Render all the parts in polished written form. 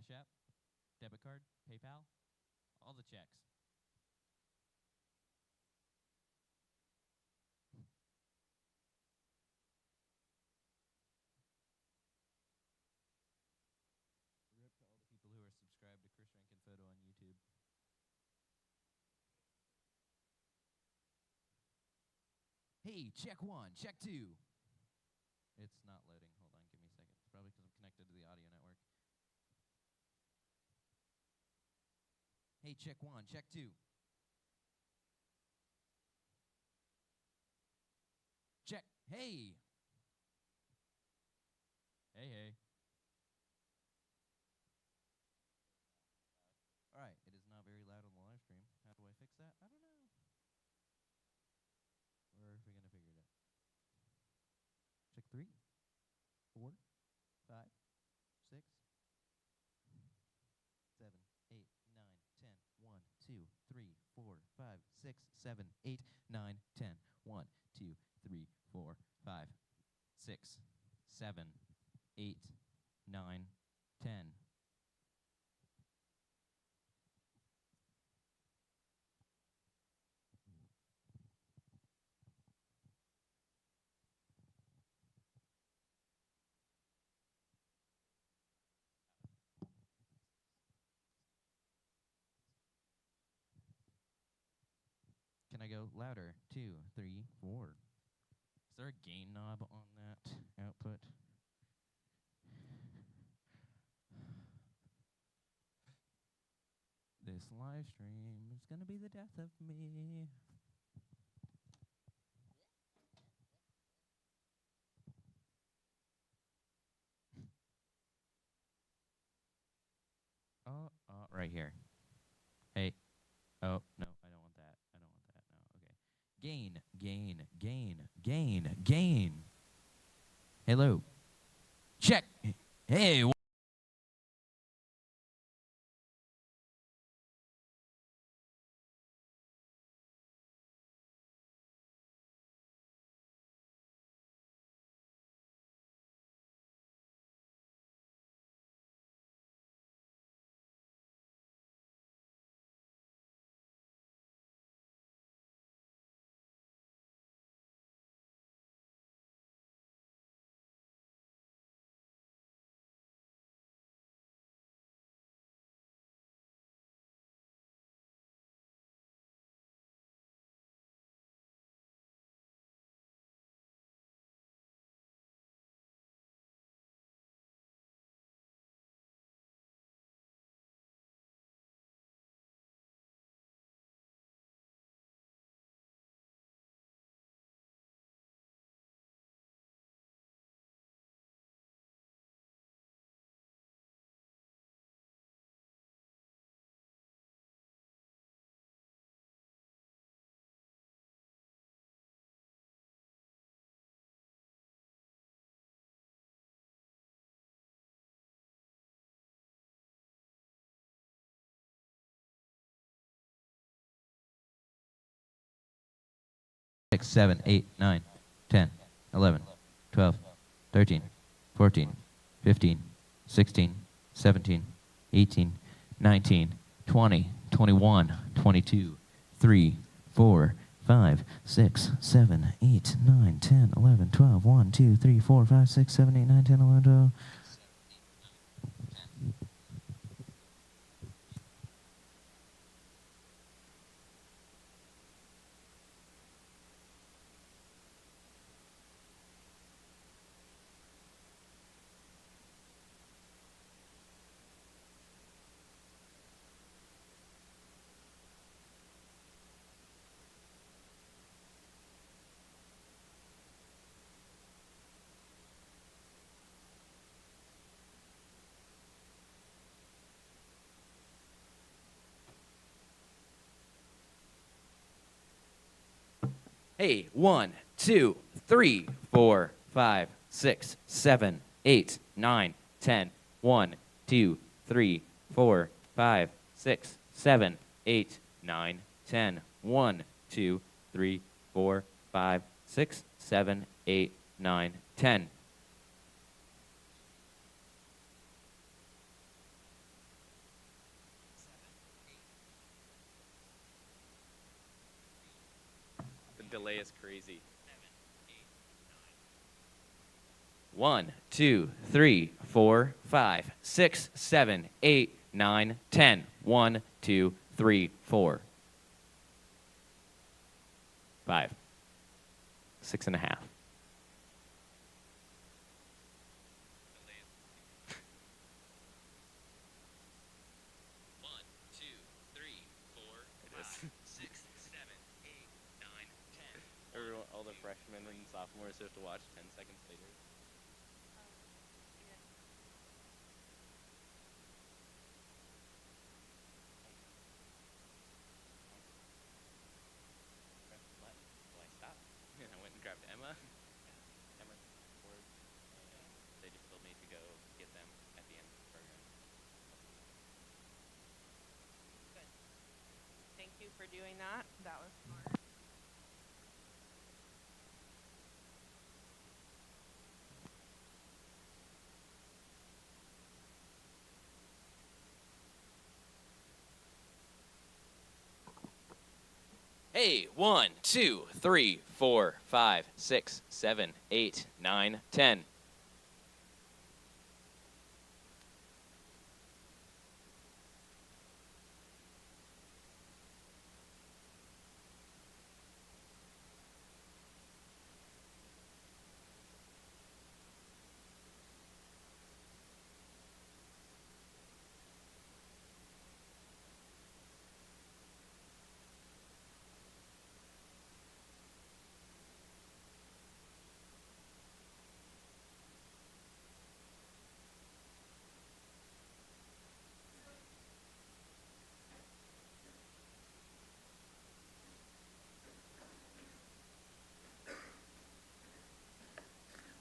Cash App, debit card, PayPal, all the checks. Rip to all the people who are subscribed to Chris Rankin Photo on YouTube. Hey, check one, check two. It's not loading. Hold on, give me a second. It's probably because I'm connected to the audio network. Hey, check one, check two. Check. Hey. Hey, hey. All right, it is not very loud on the live stream. How do I fix that? I don't know. Or are we going to figure it out? Check 3, 4, 5, 6, 7, 8, 9, 10. 1, 2, 3, 4, 5, 6, 7, 8, 9, 10. 1, 2, 3, 4, 5, 6, 7, 8, 9, 10. Can I go louder? 2, 3, 4. Is there a gain knob on that output? This live stream is going to be the death of me. Oh, right here. Hey. Oh, no, I don't want that. I don't want that. No, okay. Gain, gain, gain, gain, gain. Hello. Check. Hey. 6, 7, 8, 9, 10, 11, 12, 13, 14, 15, 16, 17, 18, 19, 20, 21, 22, 3, 4, 5, 6, 7, 8, 9, 10, 11, 12, 1, 2, 3, 4, 5, 6, 7, 8, 9, 10, 11, 12. Hey, 1, 2, 3, 4, 5, 6, 7, 8, 9, 10. 1, 2, 3, 4, 5, 6, 7, 8, 9, 10. 1, 2, 3, 4, 5, 6, 7, 8, 9, 10. lay us crazy. 1, 2, 3, 4, 5, 6, 7, 8, 9, 10. 1, 2, 3, 4. 5. 6.5. Everyone, all the freshmen and sophomores have to watch 10 seconds later. Well, I stopped. And I went and grabbed Emma. Emma board. And they just told me to go get them at the end of the program. Good. Thank you for doing that. That was smart. Hey, 1, 2, 3, 4, 5, 6, 7, 8, 9, 10.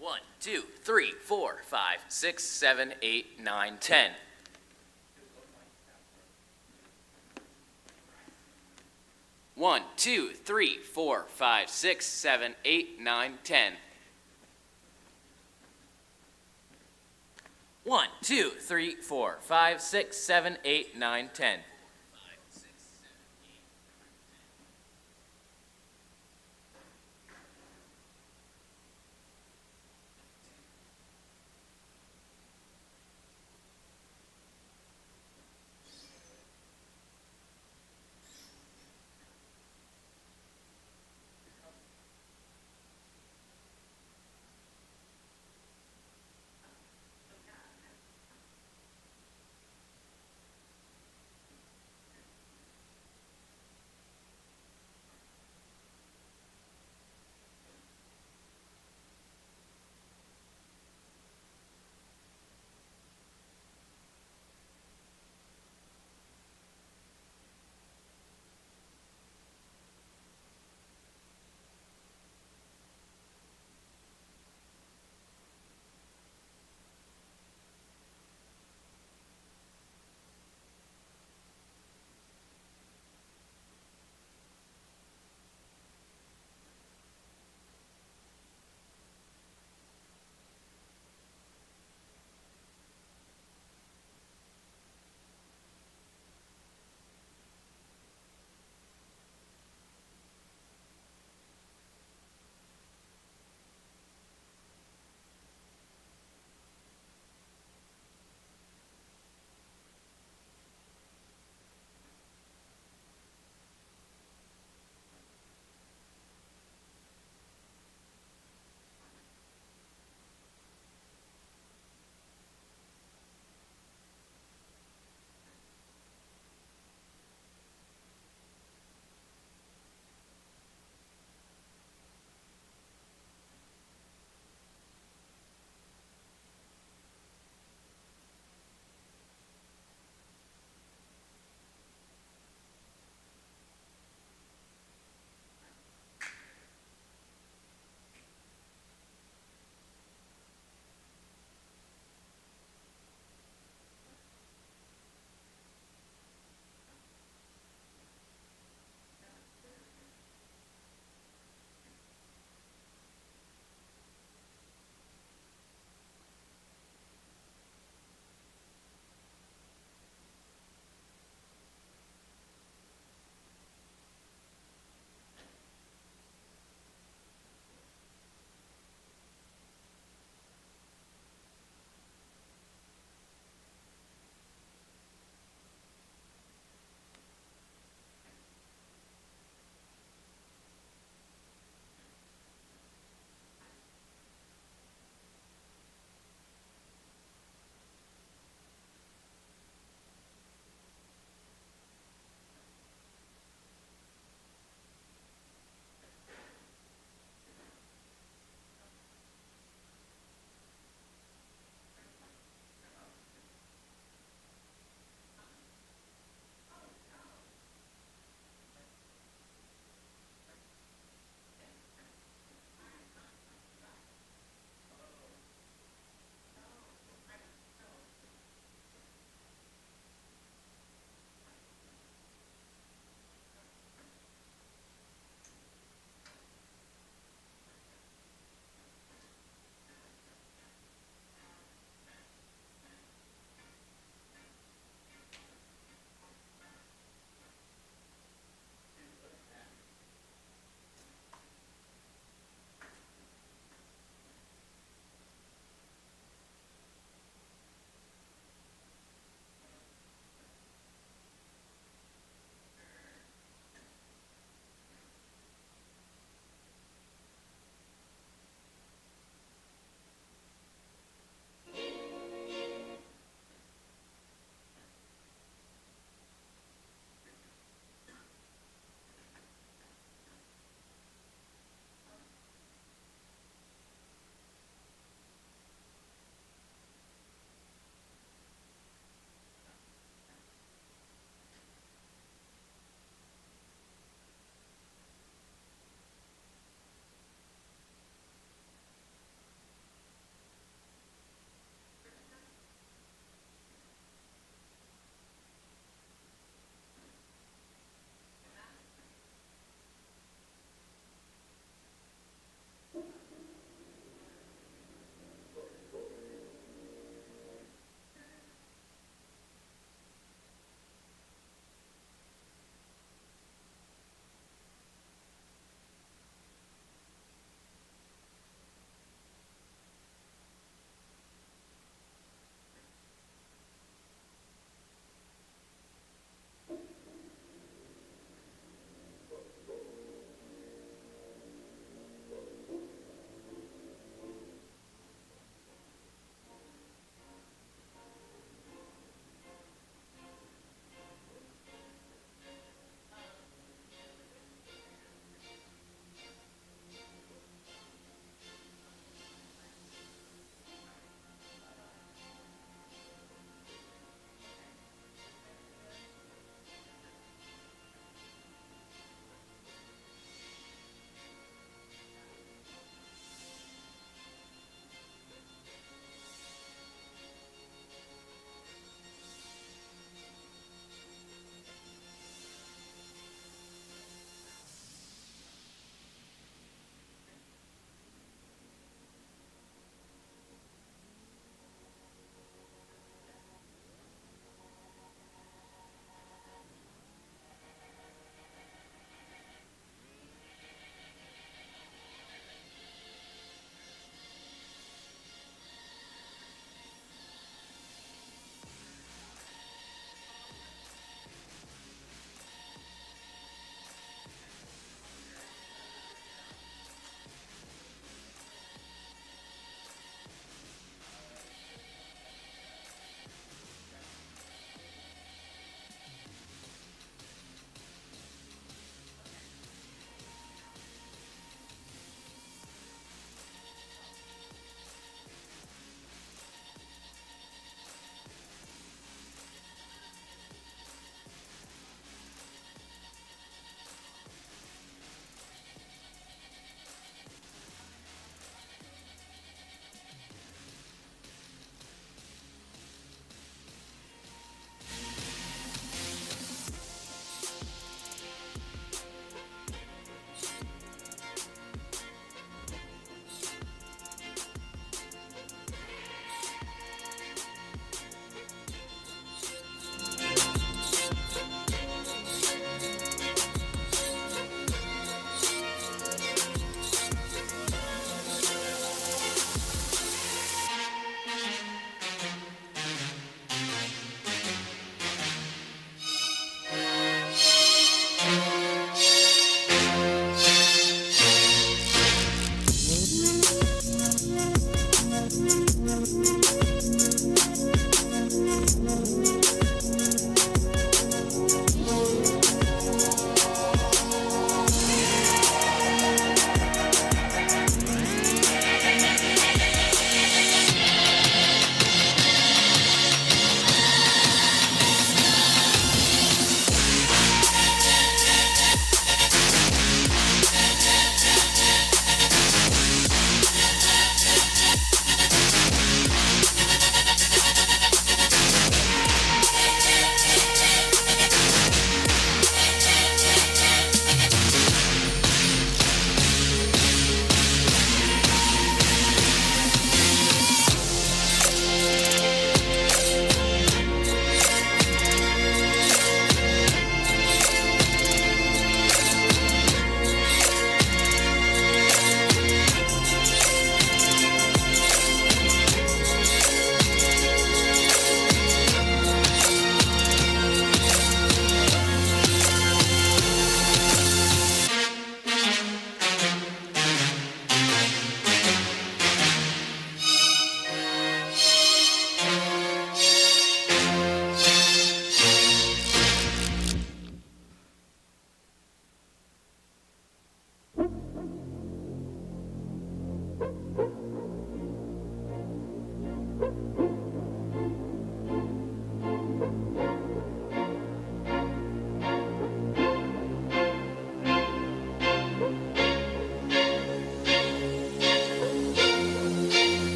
One, 2, 3, 4, 5, 6, 7, 8, 9, 10. One, 2, 3, 4, 5, 6, 7, 8, 9, 10. 1, 2, 3, 4, 5, 6, 7, 8, 9, 10.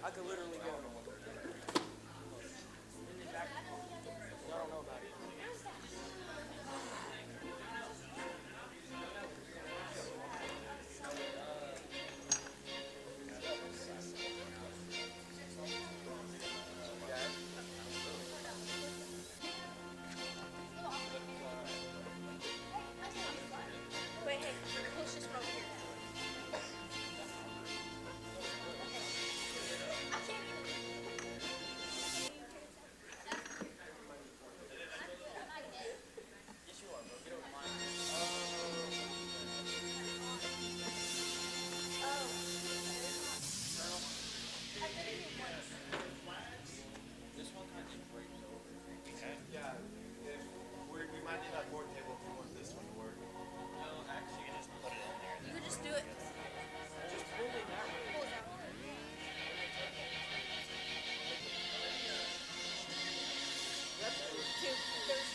I could literally go. I don't know about it. Wait, hey, push this from here. I can't Yeah, we might need that board table if we want this one to work. You could just do it. Pull it out. Two. There's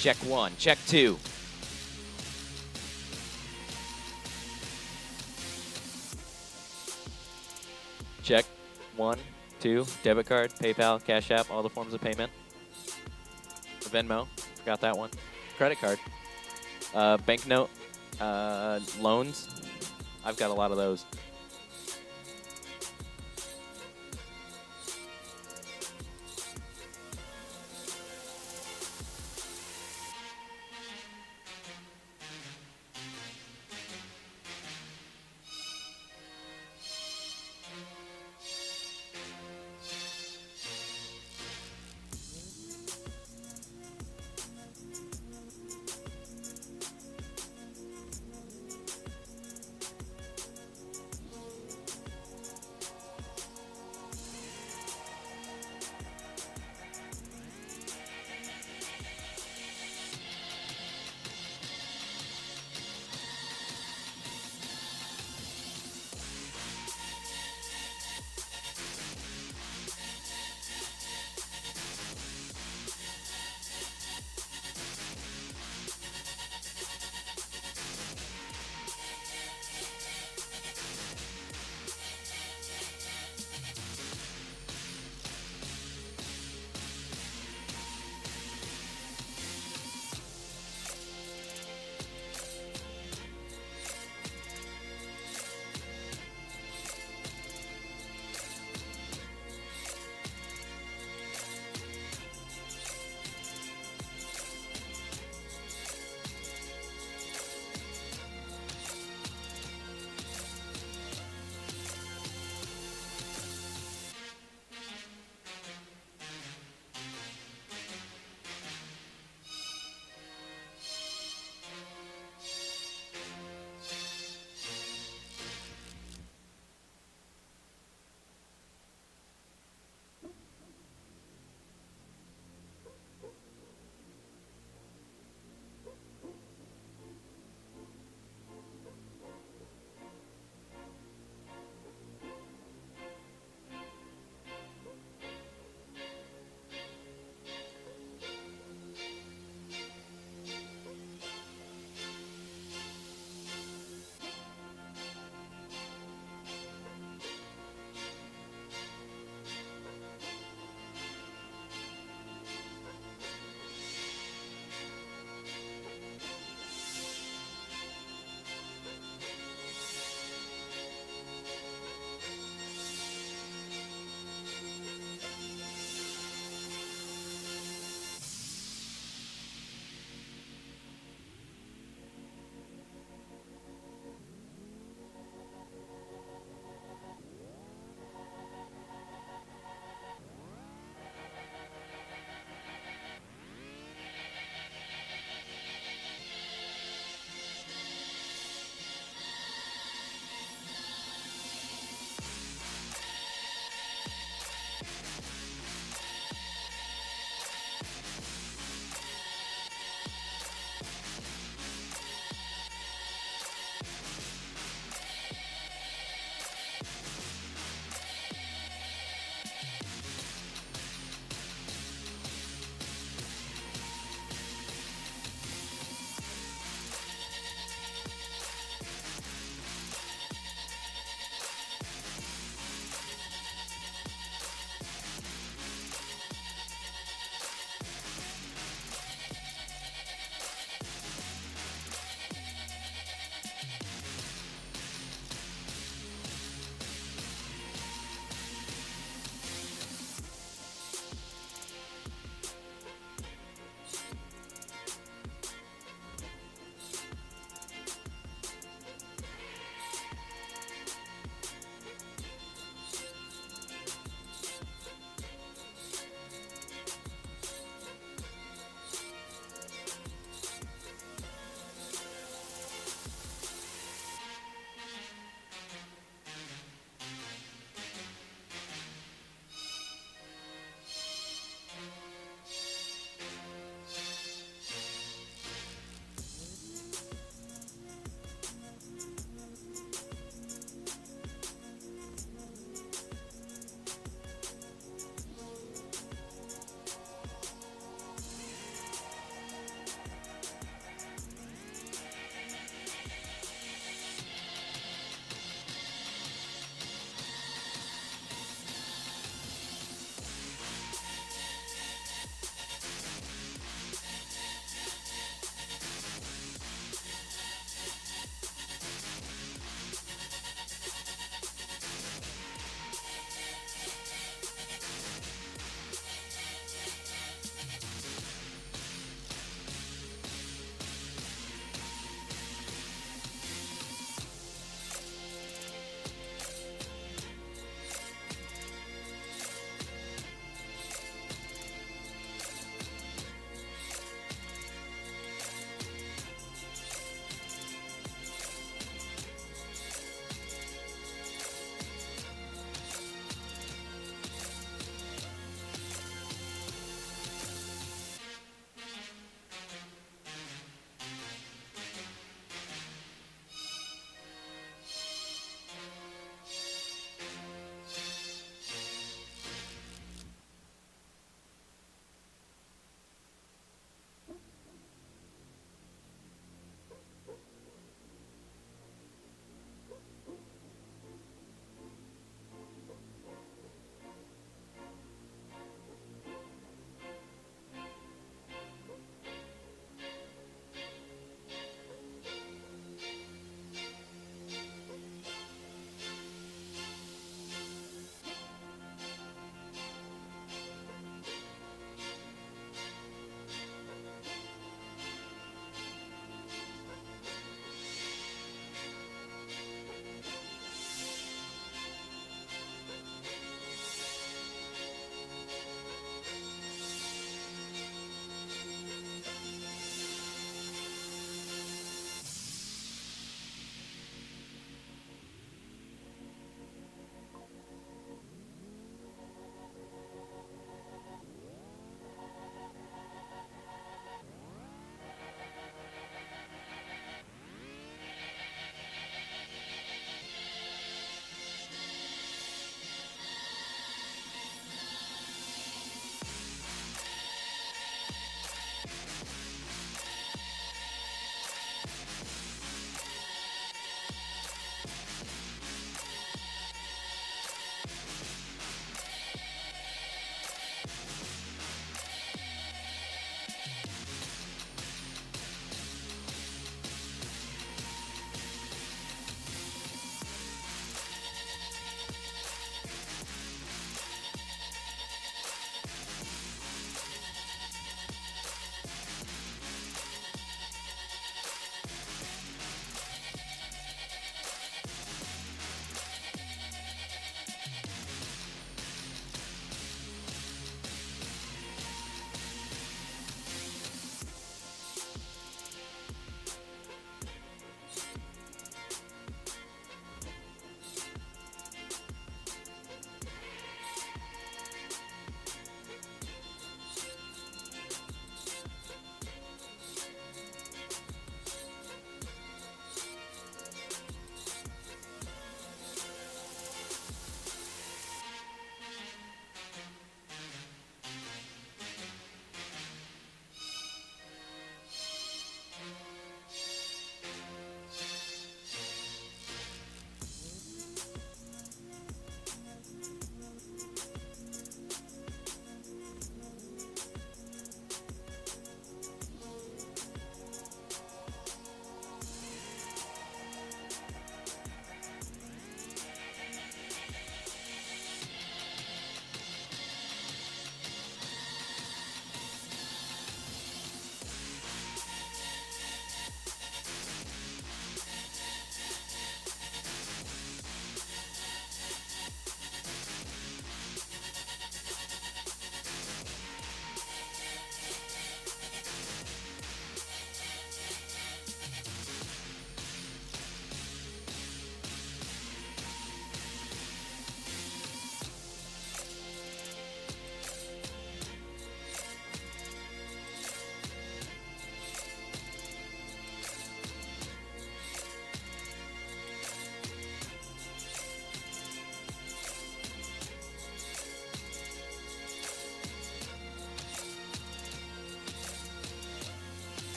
Check 1. Check 2. Check 1, 2. Debit card, PayPal, Cash App, all the forms of payment. Venmo, forgot that one. Credit card. Banknote. Loans. I've got a lot of those.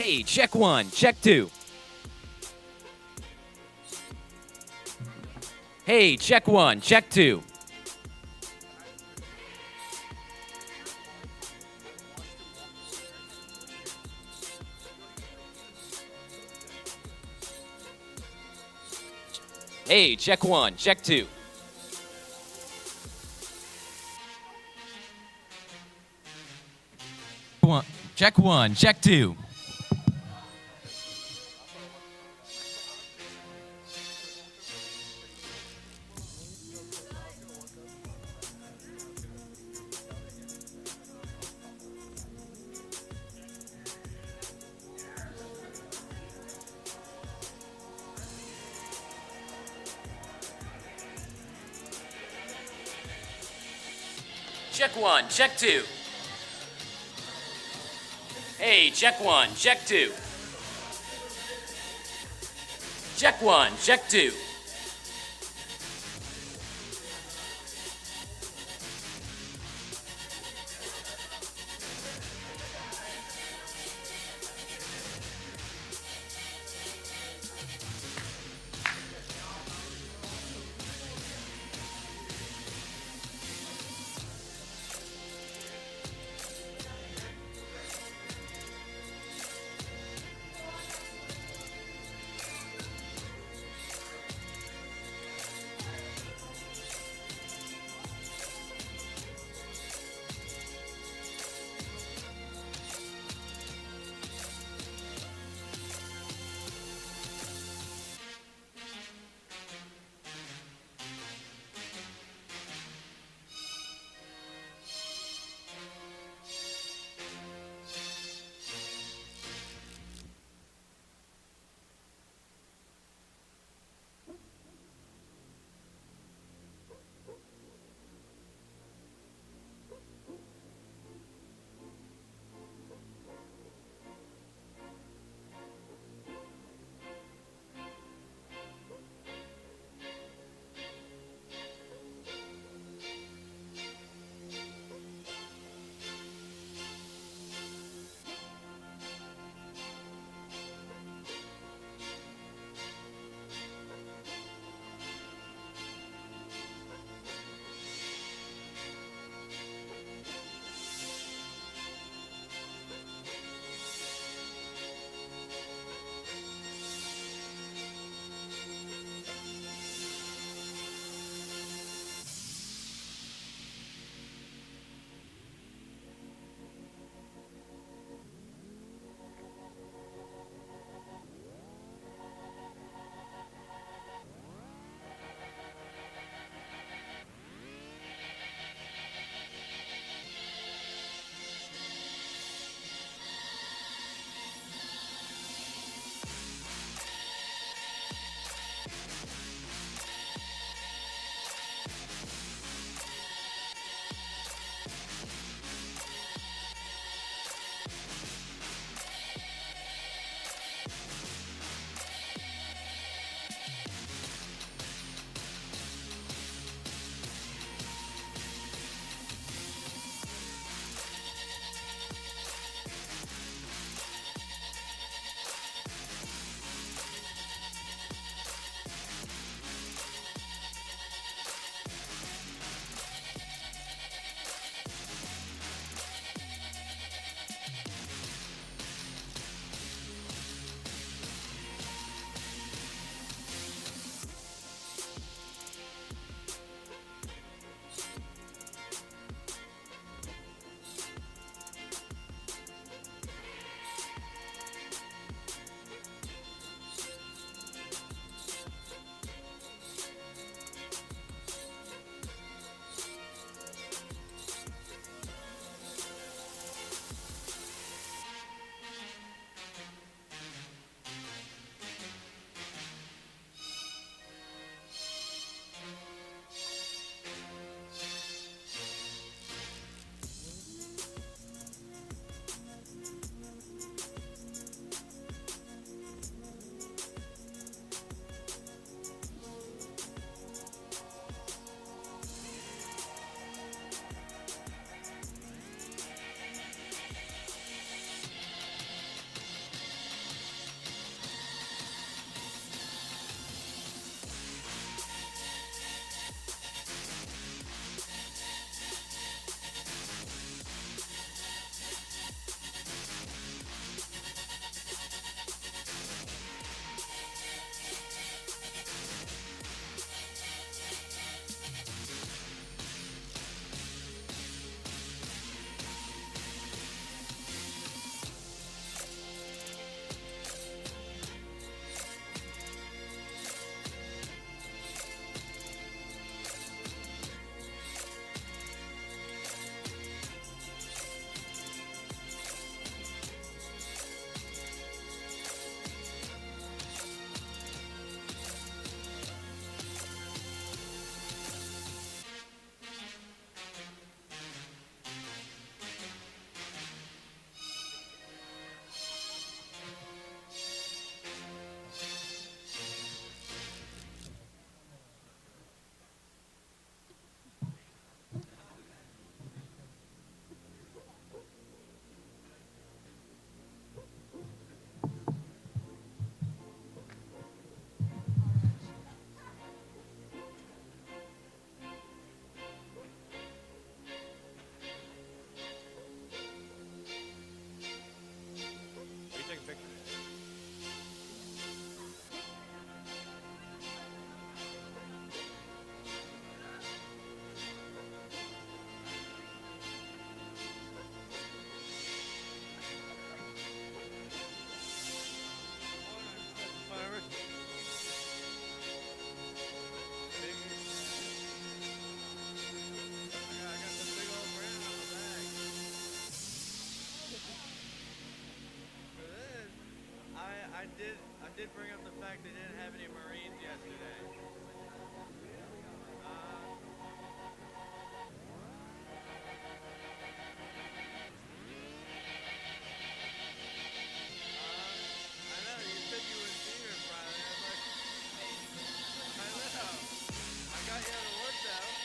Hey, check 1, check 2. Hey, check 1, check 2. Hey, check 1, check 2. Check 1, check 2. Check 1, check 2. Hey, check 1, check 2. Check 1, check 2. I did bring up the fact they didn't have any Marines yesterday. I know, you said you would be here Friday. I was like, I know. I got you out of work though.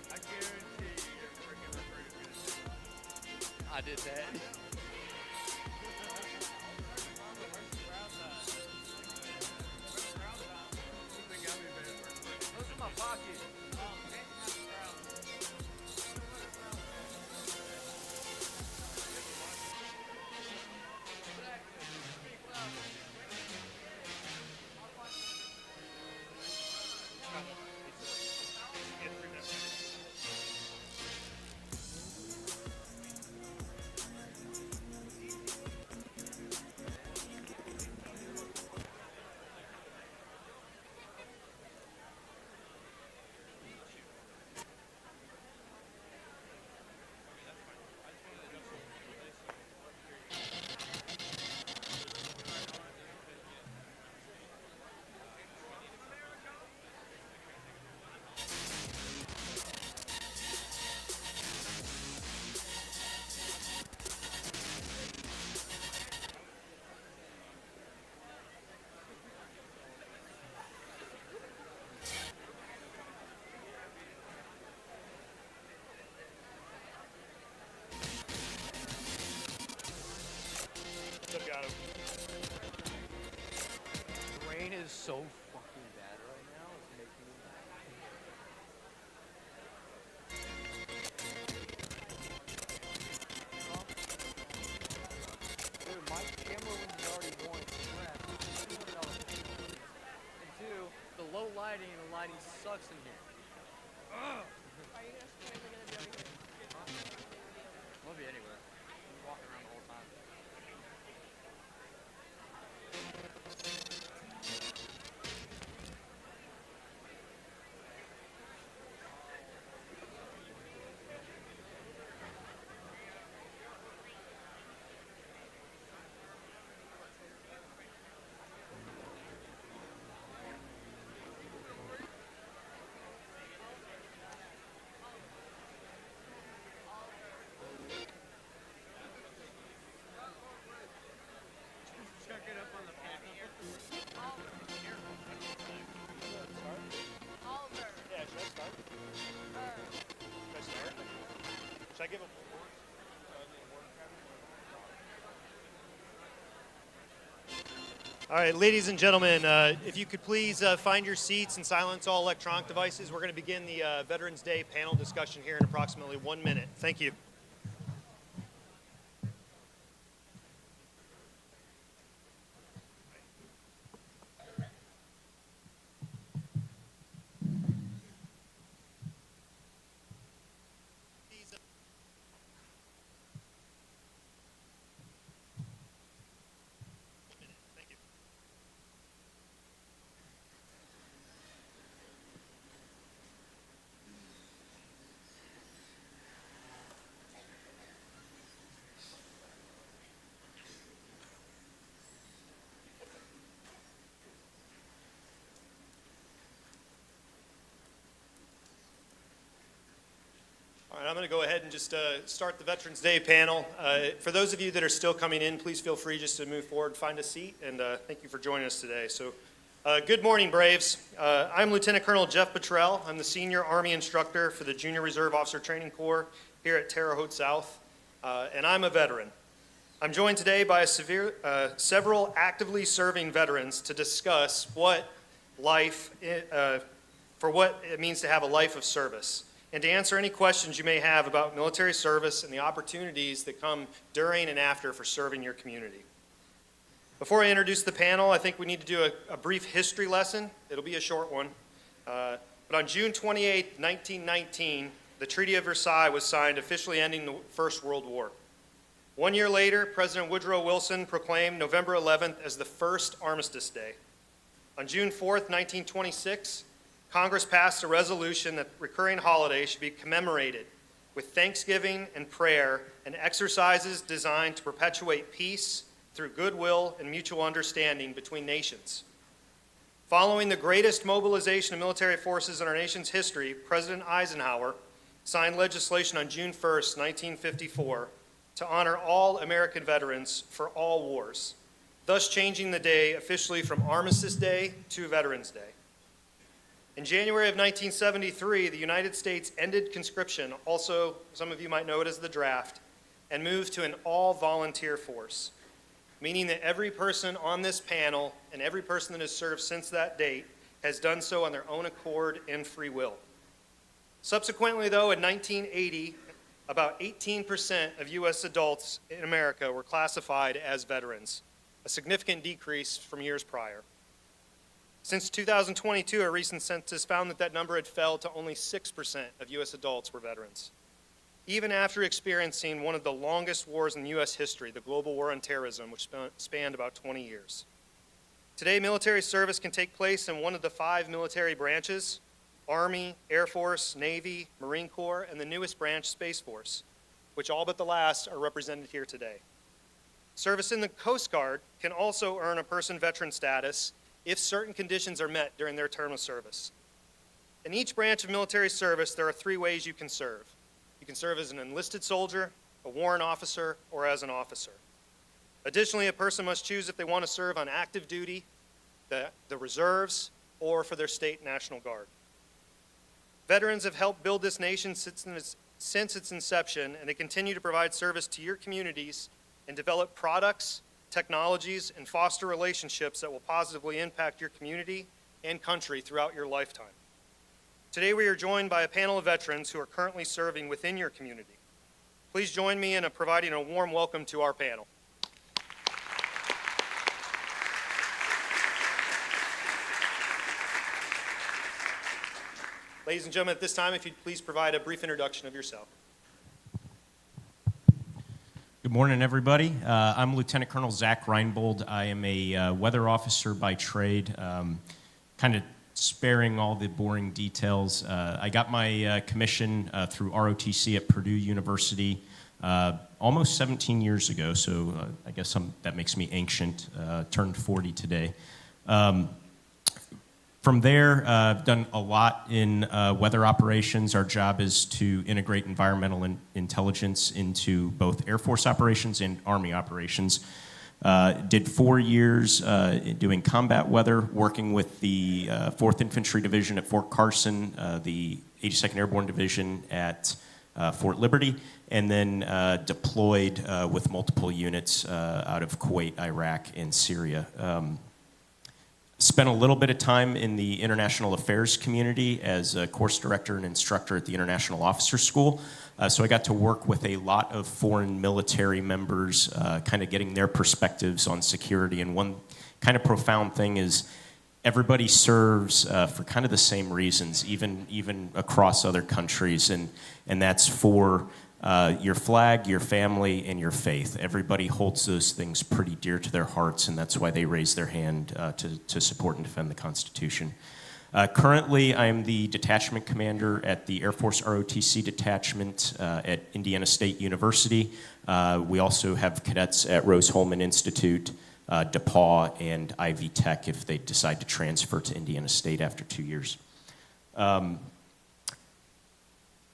I guarantee your freaking recruiter's gonna say I did that. those are my pockets. The rain is so fucking bad right now. It's making me mad. Dude, my camera was already one crap. And two, the low lighting and the lighting sucks in here. Are you gonna be over here? We'll be anywhere. I'm walking around the whole time. Check it up on the panel. Oliver. Yeah, should I start? Should I start? Should I give a All right, ladies and gentlemen, if you could please find your seats and silence all electronic devices. We're going to begin the Veterans Day panel discussion here in approximately 1 minute. Thank you. Thank you. All right, I'm going to go ahead and just start the Veterans Day panel. For those of you that are still coming in, please feel free just to move forward, find a seat, and thank you for joining us today. So, good morning, Braves. I'm Lieutenant Colonel Jeff Petrell. I'm the Senior Army Instructor for the Junior Reserve Officer Training Corps here at Terre, Haute, South. and I'm a veteran. I'm joined today by several actively serving veterans to discuss what it means to have a life of service, and to answer any questions you may have about military service and the opportunities that come during and after for serving your community. Before I introduce the panel, I think we need to do a brief history lesson. It'll be a short one. But on June 28, 1919, the Treaty of Versailles was signed, officially ending the First World War. 1 year later, President Woodrow Wilson proclaimed November 11th as the first Armistice Day. On June 4th, 1926, Congress passed a resolution that recurring holidays should be commemorated with thanksgiving and prayer and exercises designed to perpetuate peace through goodwill and mutual understanding between nations. Following the greatest mobilization of military forces in our nation's history, President Eisenhower signed legislation on June 1st, 1954, to honor all American veterans for all wars, thus changing the day officially from Armistice Day to Veterans Day. In January of 1973, the United States ended conscription, also some of you might know it as the draft, and moved to an all-volunteer force, meaning that every person on this panel and every person that has served since that date has done so on their own accord and free will. Subsequently, though, in 1980, about 18% of U.S. adults in America were classified as veterans, a significant decrease from years prior. Since 2022, a recent census found that number had fell to only 6% of U.S. adults were veterans, even after experiencing one of the longest wars in U.S. history, the global war on terrorism, which spanned about 20 years. Today, military service can take place in one of the 5 military branches: Army, Air Force, Navy, Marine Corps, and the newest branch, Space Force, which all but the last are represented here today. Service in the Coast Guard can also earn a person veteran status if certain conditions are met during their term of service. In each branch of military service, there are 3 ways you can serve. You can serve as an enlisted soldier, a warrant officer, or as an officer. Additionally, a person must choose if they want to serve on active duty, the reserves, or for their state National Guard. Veterans have helped build this nation since its inception, and they continue to provide service to your communities and develop products, technologies, and foster relationships that will positively impact your community and country throughout your lifetime. Today we are joined by a panel of veterans who are currently serving within your community. Please join me in providing a warm welcome to our panel. Ladies and gentlemen, at this time, if you'd please provide a brief introduction of yourself. Good morning, everybody. I'm Lieutenant Colonel Zach Reinbold. I am a weather officer by trade, kind of sparing all the boring details. I got my commission through ROTC at Purdue University almost 17 years ago, so I guess that makes me ancient, turned 40 today. From there, I've done a lot in weather operations. Our job is to integrate environmental intelligence into both Air Force operations and Army operations. Did 4 years doing combat weather, working with the 4th Infantry Division at Fort Carson, the 82nd Airborne Division at Fort Liberty, and then deployed with multiple units out of Kuwait, Iraq, and Syria. Spent a little bit of time in the international affairs community as a course director and instructor at the International Officer School. So I got to work with a lot of foreign military members, kind of getting their perspectives on security. And one kind of profound thing is everybody serves for kind of the same reasons, even across other countries. And that's for your flag, your family, and your faith. Everybody holds those things pretty dear to their hearts, and that's why they raise their hand to support and defend the Constitution. Currently, I am the detachment commander at the Air Force ROTC detachment at Indiana State University. We also have cadets at Rose-Hulman Institute, DePauw, and Ivy Tech if they decide to transfer to Indiana State after 2 years.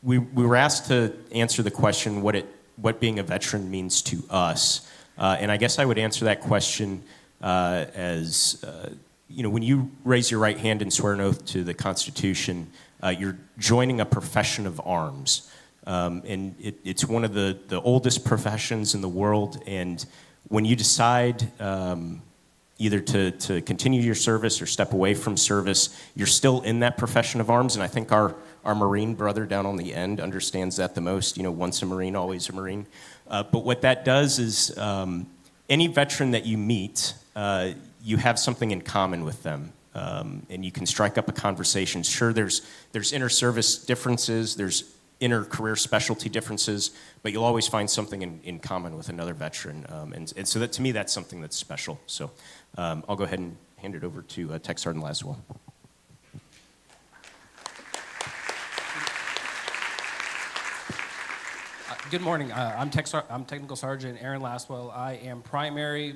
We were asked to answer the question what being a veteran means to us, and I guess I would answer that question as when you raise your right hand and swear an oath to the Constitution, you're joining a profession of arms. And it's one of the oldest professions in the world. And when you decide either to continue your service or step away from service, you're still in that profession of arms. And I think our Marine brother down on the end understands that the most. You know, once a Marine, always a Marine. But what that does is any veteran that you meet, you have something in common with them. And you can strike up a conversation. Sure, there's inter-service differences, there's inter-career specialty differences, but you'll always find something in common with another veteran. And so that, to me, that's something that's special. So I'll go ahead and hand it over to Tech Sergeant Laswell. Good morning. I'm Technical Sergeant Aaron Laswell.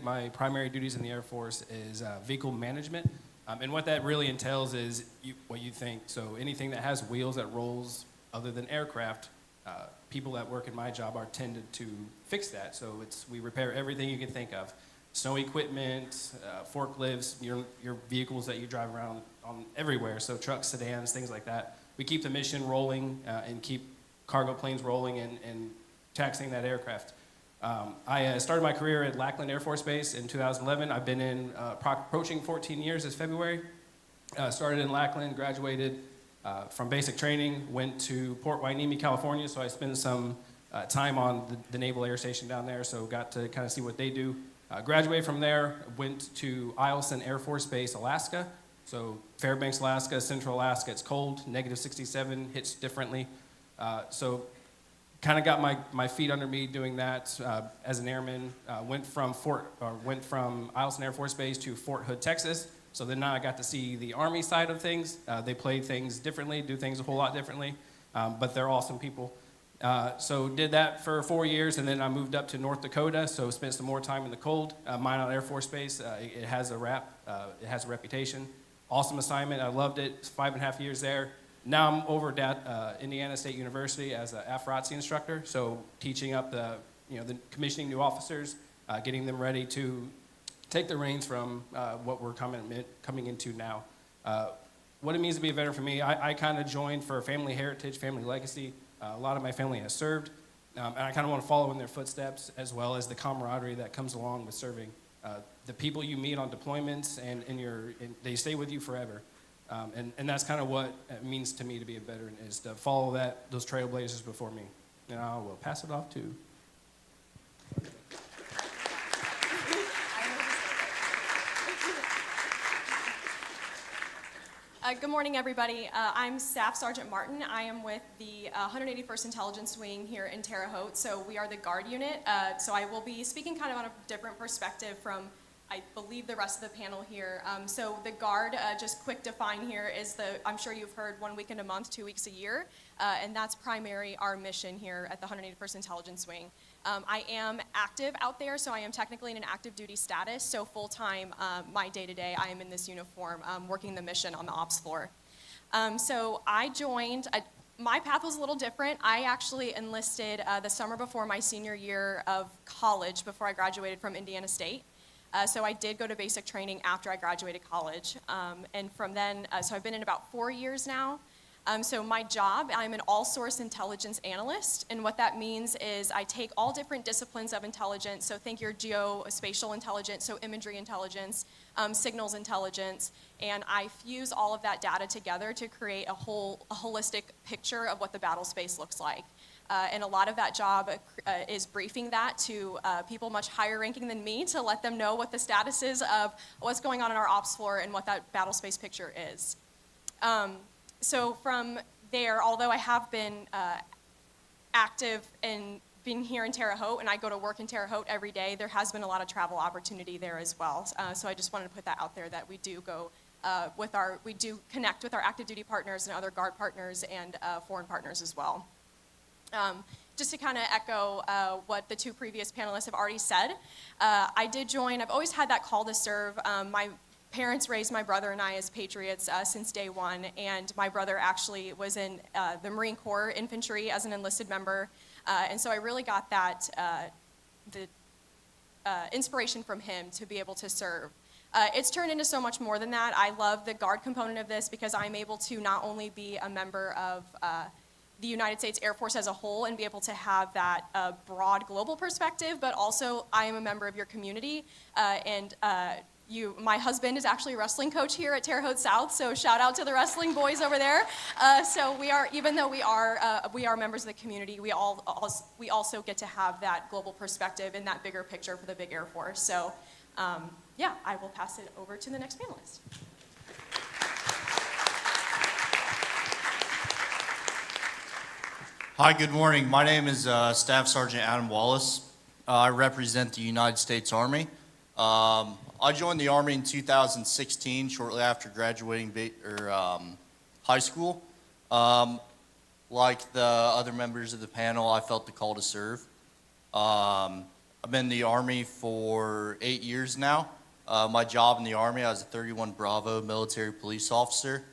My primary duties in the Air Force is vehicle management. And what that really entails is what you think. So anything that has wheels that rolls other than aircraft, people that work in my job are tended to fix that. So we repair everything you can think of. Snow equipment, forklifts, your vehicles that you drive around on everywhere. So trucks, sedans, things like that. We keep the mission rolling and keep cargo planes rolling and taxiing that aircraft. I started my career at Lackland Air Force Base in 2011. I've been in approaching 14 years this February. Started in Lackland, graduated from basic training, went to Port Hueneme, California, so I spent some time on the Naval Air Station down there, so got to kind of see what they do. Graduated from there, went to Eielson Air Force Base, Alaska. So Fairbanks, Alaska, Central Alaska, it's cold, -67, hits differently. So kind of got my feet under me doing that as an airman. Went from Eielson Air Force Base to Fort Hood, Texas. So then now I got to see the Army side of things. They play things differently, do things a whole lot differently, but they're awesome people. So did that for 4 years, and then I moved up to North Dakota. So spent some more time in the cold. Minot Air Force Base. It has a it has a reputation. Awesome assignment. I loved it. 5.5 years there. Now I'm over at Indiana State University as an AFROTC instructor, so teaching up the commissioning new officers, getting them ready to take the reins from what we're coming into now. What it means to be a veteran for me, I kind of joined for family heritage, family legacy. A lot of my family has served, and I kind of want to follow in their footsteps, as well as the camaraderie that comes along with serving. The people you meet on deployments, and they stay with you forever. And that's kind of what it means to me to be a veteran, is to follow those trailblazers before me. And I will pass it off to. Good morning, everybody. I'm Staff Sergeant Martin. I am with the 181st Intelligence Wing here in Terre, Haute. So we are the Guard unit. So I will be speaking kind of on a different perspective from, I believe, the rest of the panel here. So the Guard, just quick define here, is I'm sure you've heard 1 weekend a month, 2 weeks a year, and that's primary our mission here at the 181st Intelligence Wing. I am active out there, so I am technically in an active duty status, so full-time, my day-to-day, I am in this uniform, working the mission on the ops floor. So I joined, my path was a little different. I actually enlisted the summer before my senior year of college, before I graduated from Indiana State. So I did go to basic training after I graduated college. And from then, so I've been in about 4 years now. So my job, I'm an all-source intelligence analyst. And what that means is I take all different disciplines of intelligence. So think your geospatial intelligence, so imagery intelligence, signals intelligence, and I fuse all of that data together to create a holistic picture of what the battle space looks like. And a lot of that job is briefing that to people much higher ranking than me to let them know what the status is of what's going on in our ops floor and what that battle space picture is. So from there, although I have been active in being here in Terre Haute, and I go to work in Terre Haute every day, there has been a lot of travel opportunity there as well. So I just wanted to put that out there, that we do go we do connect with our active duty partners and other Guard partners and foreign partners as well. Just to kind of echo what the two previous panelists have already said, I did join. I've always had that call to serve. My parents raised my brother and I as patriots since day one, and my brother actually was in the Marine Corps infantry as an enlisted member, and so I really got that the inspiration from him to be able to serve. It's turned into so much more than that. I love the Guard component of this because I'm able to not only be a member of the United States Air Force as a whole and be able to have that broad global perspective, but also I am a member of your community, my husband is actually a wrestling coach here at Terre Haute South, so shout out to the wrestling boys over there. So we are, even though we are members of the community, we also get to have that global perspective and that bigger picture for the big Air Force. So yeah, I will pass it over to the next panelist. Hi, good morning. My name is Staff Sergeant Adam Wallace. I represent the United States Army. I joined the Army in 2016, shortly after graduating high school. Like the other members of the panel, I felt the call to serve. I've been in the Army for 8 years now. My job in the Army, I was a 31 Bravo military police officer.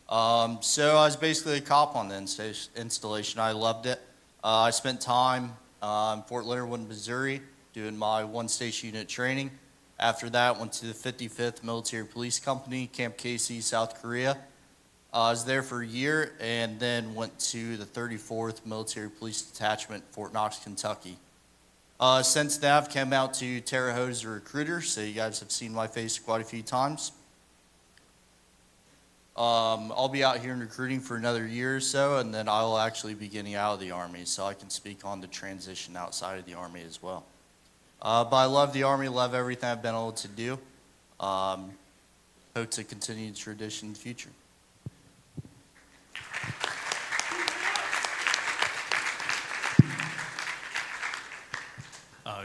So I was basically a cop on the installation. I loved it. I spent time in Fort Leonard Wood, Missouri, doing my one-station unit training. After that, went to the 55th Military Police Company, Camp Casey, South Korea. I was there for a year and then went to the 34th Military Police Detachment, Fort Knox, Kentucky. Since then, I've come out to Terre Haute as a recruiter, so you guys have seen my face quite a few times. I'll be out here in recruiting for another year or so, and then I will actually be getting out of the Army, so I can speak on the transition outside of the Army as well. But I love the Army, love everything I've been able to do. Hope to continue the tradition in the future.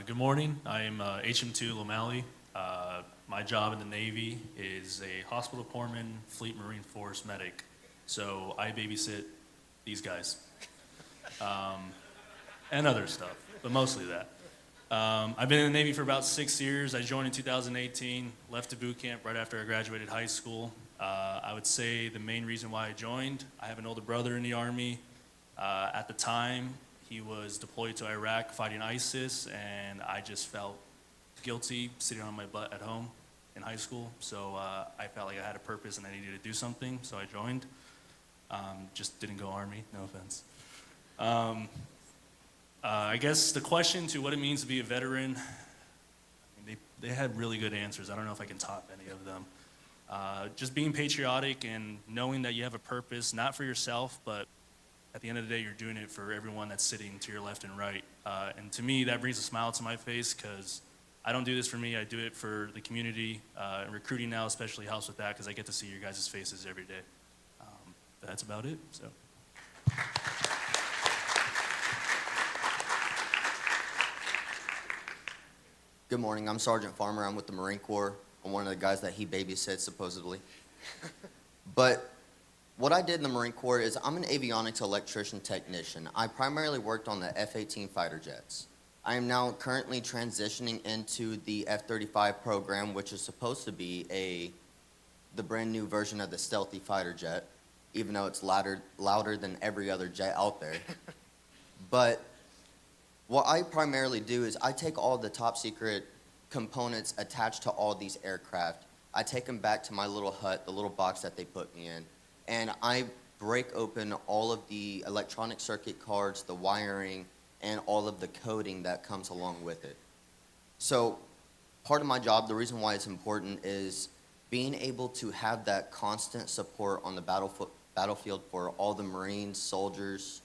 Good morning. I am HM2 Lomali. My job in the Navy is a hospital corpsman, Fleet Marine Force medic. So I babysit these guys and other stuff, but mostly that. I've been in the Navy for about 6 years. I joined in 2018, left to boot camp right after I graduated high school. I would say the main reason why I joined, I have an older brother in the Army. At the time, he was deployed to Iraq fighting ISIS, and I just felt guilty sitting on my butt at home in high school. So I felt like I had a purpose and I needed to do something, so I joined. Just didn't go Army, no offense. I guess the question to what it means to be a veteran, I mean, they had really good answers. I don't know if I can top any of them. Just being patriotic and knowing that you have a purpose, not for yourself, but at the end of the day, you're doing it for everyone that's sitting to your left and right. And to me, that brings a smile to my face because I don't do this for me. I do it for the community. And recruiting now especially helps with that because I get to see your guys' faces every day. That's about it. So. Good morning. I'm Sergeant Farmer. I'm with the Marine Corps. I'm one of the guys that he babysits, supposedly. But what I did in the Marine Corps is I'm an avionics electrician technician. I primarily worked on the F-18 fighter jets. I am now currently transitioning into the F-35 program, which is supposed to be the brand new version of the stealthy fighter jet, even though it's louder than every other jet out there. But what I primarily do is I take all the top secret components attached to all these aircraft. I take them back to my little hut, the little box that they put me in, and I break open all of the electronic circuit cards, the wiring, and all of the coding that comes along with it. So part of my job, the reason why it's important is being able to have that constant support on the battlefield for all the Marines, soldiers,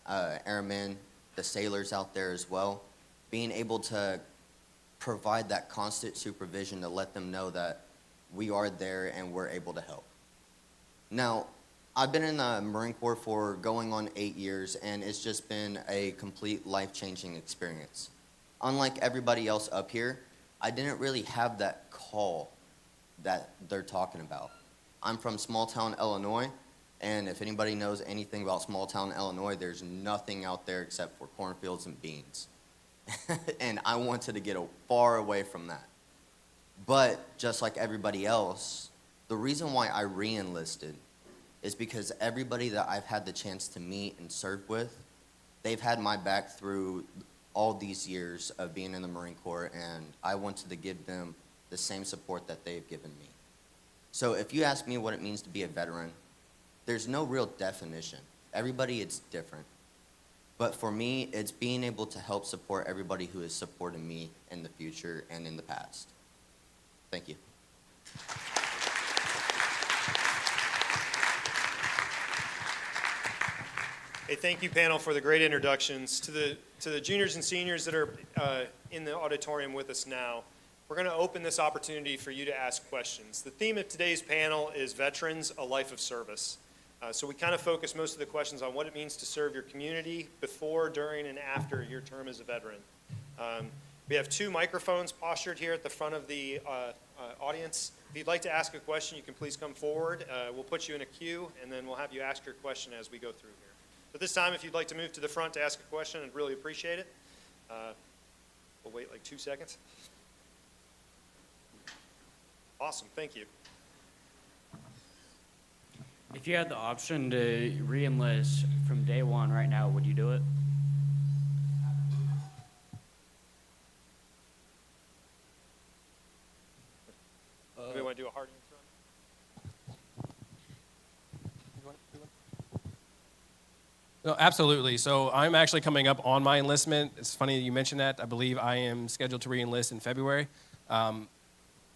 airmen, the sailors out there as well, being able to provide that constant supervision to let them know that we are there and we're able to help. Now, I've been in the Marine Corps for going on 8 years, and it's just been a complete life-changing experience. Unlike everybody else up here, I didn't really have that call that they're talking about. I'm from small-town Illinois, and if anybody knows anything about small-town Illinois, there's nothing out there except for cornfields and beans. And I wanted to get far away from that. But just like everybody else, the reason why I re-enlisted is because everybody that I've had the chance to meet and serve with, they've had my back through all these years of being in the Marine Corps, and I wanted to give them the same support that they've given me. So if you ask me what it means to be a veteran, there's no real definition. Everybody, it's different. But for me, it's being able to help support everybody who has supported me in the future and in the past. Thank you. Hey, thank you, panel, for the great introductions. To the juniors and seniors that are in the auditorium with us now, we're going to open this opportunity for you to ask questions. The theme of today's panel is Veterans, a Life of Service. So we kind of focus most of the questions on what it means to serve your community before, during, and after your term as a veteran. We have 2 microphones postured here at the front of the audience. If you'd like to ask a question, you can please come forward. We'll put you in a queue, and then we'll have you ask your question as we go through here. But this time, if you'd like to move to the front to ask a question, I'd really appreciate it. We'll wait like 2 seconds. Awesome, thank you. If you had the option to re-enlist from day one right now, would you do it? Do we want to do a hard answer? No, absolutely. So I'm actually coming up on my enlistment. It's funny that you mentioned that. I believe I am scheduled to re-enlist in February.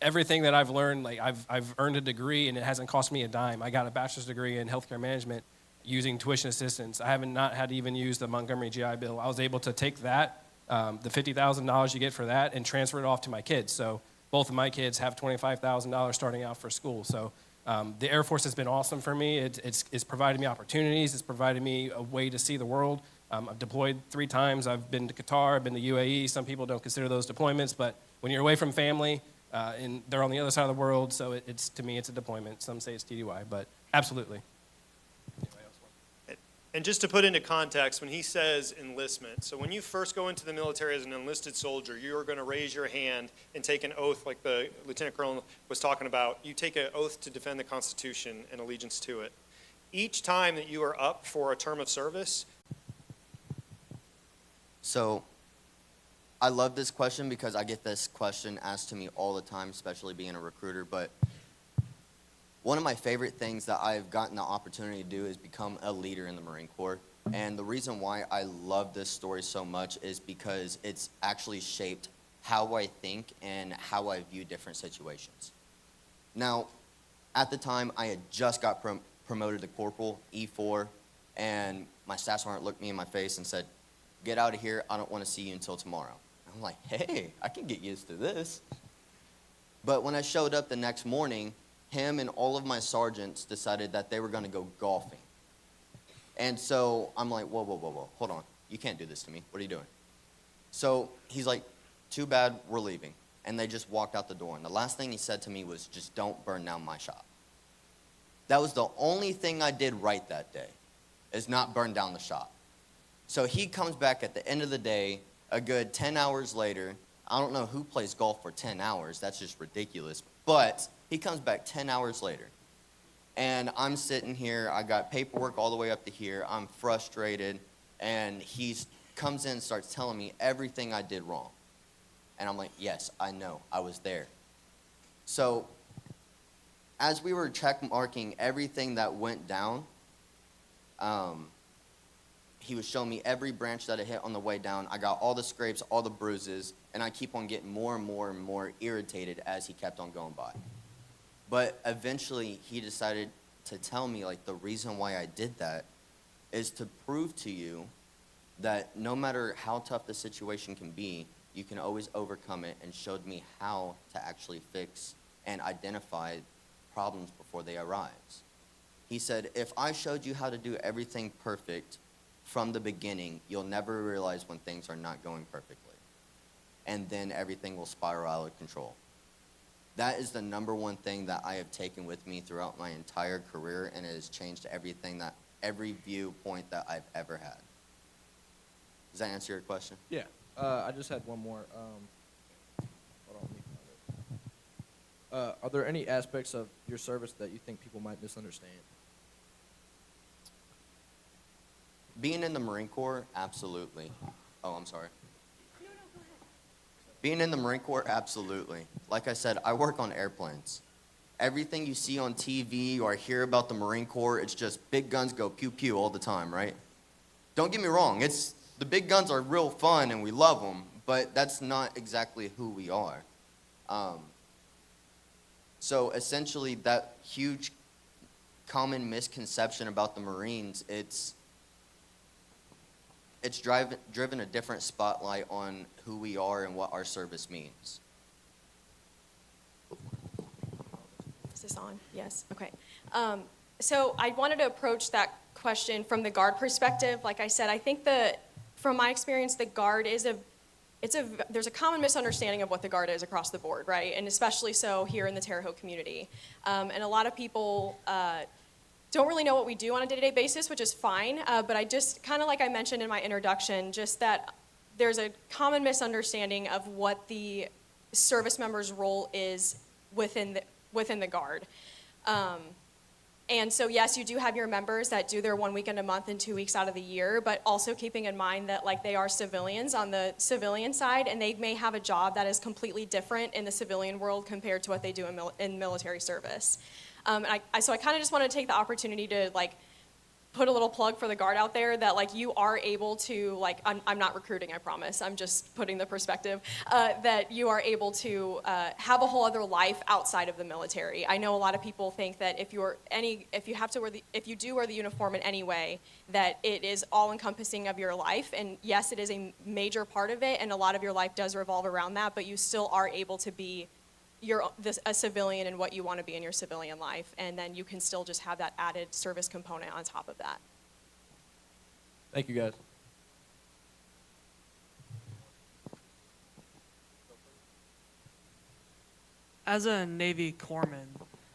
Everything that I've learned, like I've earned a degree and it hasn't cost me a dime. I got a bachelor's degree in healthcare management using tuition assistance. I haven't not had to even use the Montgomery GI Bill. I was able to take that, the $50,000 you get for that, and transfer it off to my kids. So both of my kids have $25,000 starting out for school. So the Air Force has been awesome for me. It's provided me opportunities. It's provided me a way to see the world. I've deployed 3 times. I've been to Qatar. I've been to UAE. Some people don't consider those deployments, but when you're away from family, and they're on the other side of the world, so it's to me, it's a deployment. Some say it's TDY, but absolutely. And just to put into context, when he says enlistment, so when you first go into the military as an enlisted soldier, you are going to raise your hand and take an oath like the Lieutenant Colonel was talking about. You take an oath to defend the Constitution and allegiance to it. Each time that you are up for a term of service. So I love this question because I get this question asked to me all the time, especially being a recruiter. But one of my favorite things that I've gotten the opportunity to do is become a leader in the Marine Corps. And the reason why I love this story so much is because it's actually shaped how I think and how I view different situations. Now, at the time, I had just got promoted to corporal, E4, and my staff sergeant looked me in my face and said, "Get out of here, I don't want to see you until tomorrow." I'm like, hey, I can get used to this. But when I showed up the next morning, him and all of my sergeants decided that they were going to go golfing. And so I'm like, whoa, hold on. You can't do this to me. What are you doing? So he's like, too bad, we're leaving. And they just walked out the door. And the last thing he said to me was, just don't burn down my shop. That was the only thing I did right that day, is not burn down the shop. So he comes back at the end of the day, a good 10 hours later. I don't know who plays golf for 10 hours. That's just ridiculous. But he comes back 10 hours later. And I'm sitting here. I got paperwork all the way up to here. I'm frustrated. And he comes in and starts telling me everything I did wrong. And I'm like, yes, I know. I was there. So as we were check marking everything that went down, he was showing me every branch that I hit on the way down. I got all the scrapes, all the bruises, and I keep on getting more and more and more irritated as he kept on going by. But eventually, he decided to tell me, like, the reason why I did that is to prove to you that no matter how tough the situation can be, you can always overcome it, and showed me how to actually fix and identify problems before they arise. He said, if I showed you how to do everything perfect from the beginning, you'll never realize when things are not going perfectly. And then everything will spiral out of control. That is the number one thing that I have taken with me throughout my entire career, and it has changed every viewpoint that I've ever had. Does that answer your question? Yeah. I just had one more. Hold on, let me find it. Are there any aspects of your service that you think people might misunderstand? Being in the Marine Corps, absolutely. Oh, I'm sorry. Being in the Marine Corps, absolutely. Like I said, I work on airplanes. everything you see on TV or hear about the Marine Corps, it's just big guns go pew pew all the time, right? Don't get me wrong, the big guns are real fun and we love them, but that's not exactly who we are. So essentially that huge common misconception about the Marines, it's driven a different spotlight on who we are and what our service means. Is this on? Yes. Okay. So I wanted to approach that question from the Guard perspective. Like I said, I think from my experience, the Guard there's a common misunderstanding of what the Guard is across the board, right? And especially so here in the Terre Haute community. And a lot of people don't really know what we do on a day-to-day basis, which is fine. But I just, kind of like I mentioned in my introduction, just that there's a common misunderstanding of what the service member's role is within the Guard. And so yes, you do have your members that do their 1 weekend a month and 2 weeks out of the year, but also keeping in mind that like they are civilians on the civilian side, and they may have a job that is completely different in the civilian world compared to what they do in military service. So I kind of just want to take the opportunity to like put a little plug for the Guard out there that like you are able to, like, I'm not recruiting, I promise, I'm just putting the perspective, that you are able to have a whole other life outside of the military. I know a lot of people think that if you do wear the uniform in any way, that it is all encompassing of your life, and yes, it is a major part of it, and a lot of your life does revolve around that, but you still are able to be a civilian and what you want to be in your civilian life, and then you can still just have that added service component on top of that. Thank you, guys. As a Navy corpsman,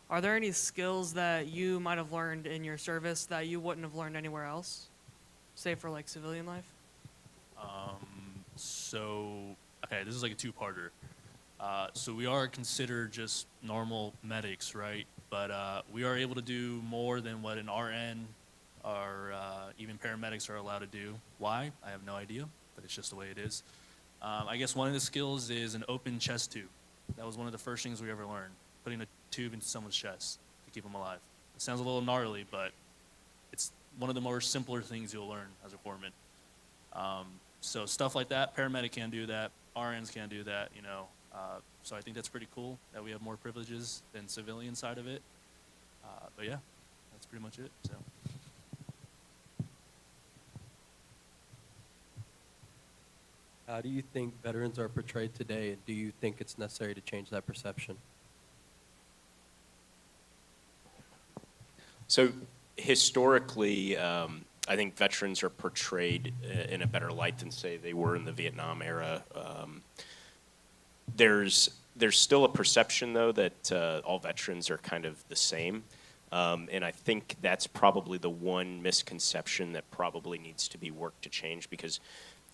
are there any skills that you might have learned in your service that you wouldn't have learned anywhere else, say for like civilian life? Okay, this is like a two-parter. So we are considered just normal medics, right? But we are able to do more than what an RN or even paramedics are allowed to do. Why? I have no idea, but it's just the way it is. I guess one of the skills is an open chest tube. That was one of the first things we ever learned, putting a tube into someone's chest to keep them alive. It sounds a little gnarly, but it's one of the more simpler things you'll learn as a corpsman. So stuff like that, paramedic can do that, RNs can do that, you know. So I think that's pretty cool that we have more privileges than civilian side of it. But yeah, that's pretty much it. So. How do you think veterans are portrayed today, and do you think it's necessary to change that perception? So historically, I think veterans are portrayed in a better light than, say, they were in the Vietnam era. There's still a perception, though, that all veterans are kind of the same. And I think that's probably the one misconception that probably needs to be worked to change, because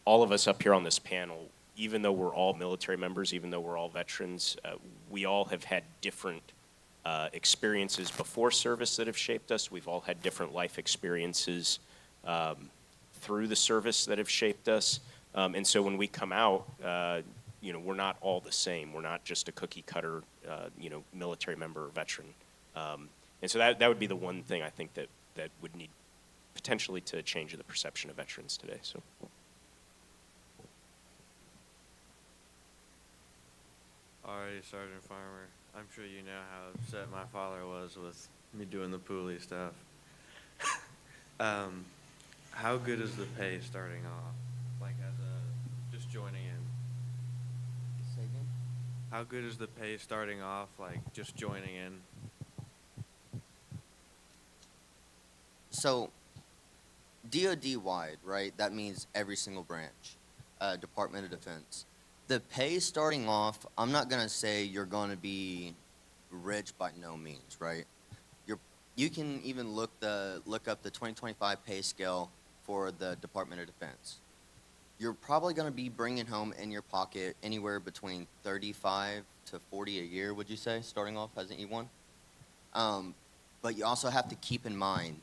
all of us up here on this panel, even though we're all military members, even though we're all veterans, we all have had different experiences before service that have shaped us. We've all had different life experiences through the service that have shaped us. And so when we come out, you know, we're not all the same. We're not just a cookie cutter, you know, military member or veteran. And so that would be the one thing I think that would need potentially to change the perception of veterans today. So. Alrighty, Sergeant Farmer. I'm sure you know how upset my father was with me doing the pulley stuff. How good is the pay starting off? Like just joining in? Say again? How good is the pay starting off, like just joining in? So, DoD-wide, right, that means every single branch, Department of Defense. The pay starting off, I'm not going to say you're going to be rich by no means, right? You can even look up the 2025 pay scale for the Department of Defense. You're probably going to be bringing home in your pocket anywhere between 35 to 40 a year, would you say, starting off as an E1? But you also have to keep in mind,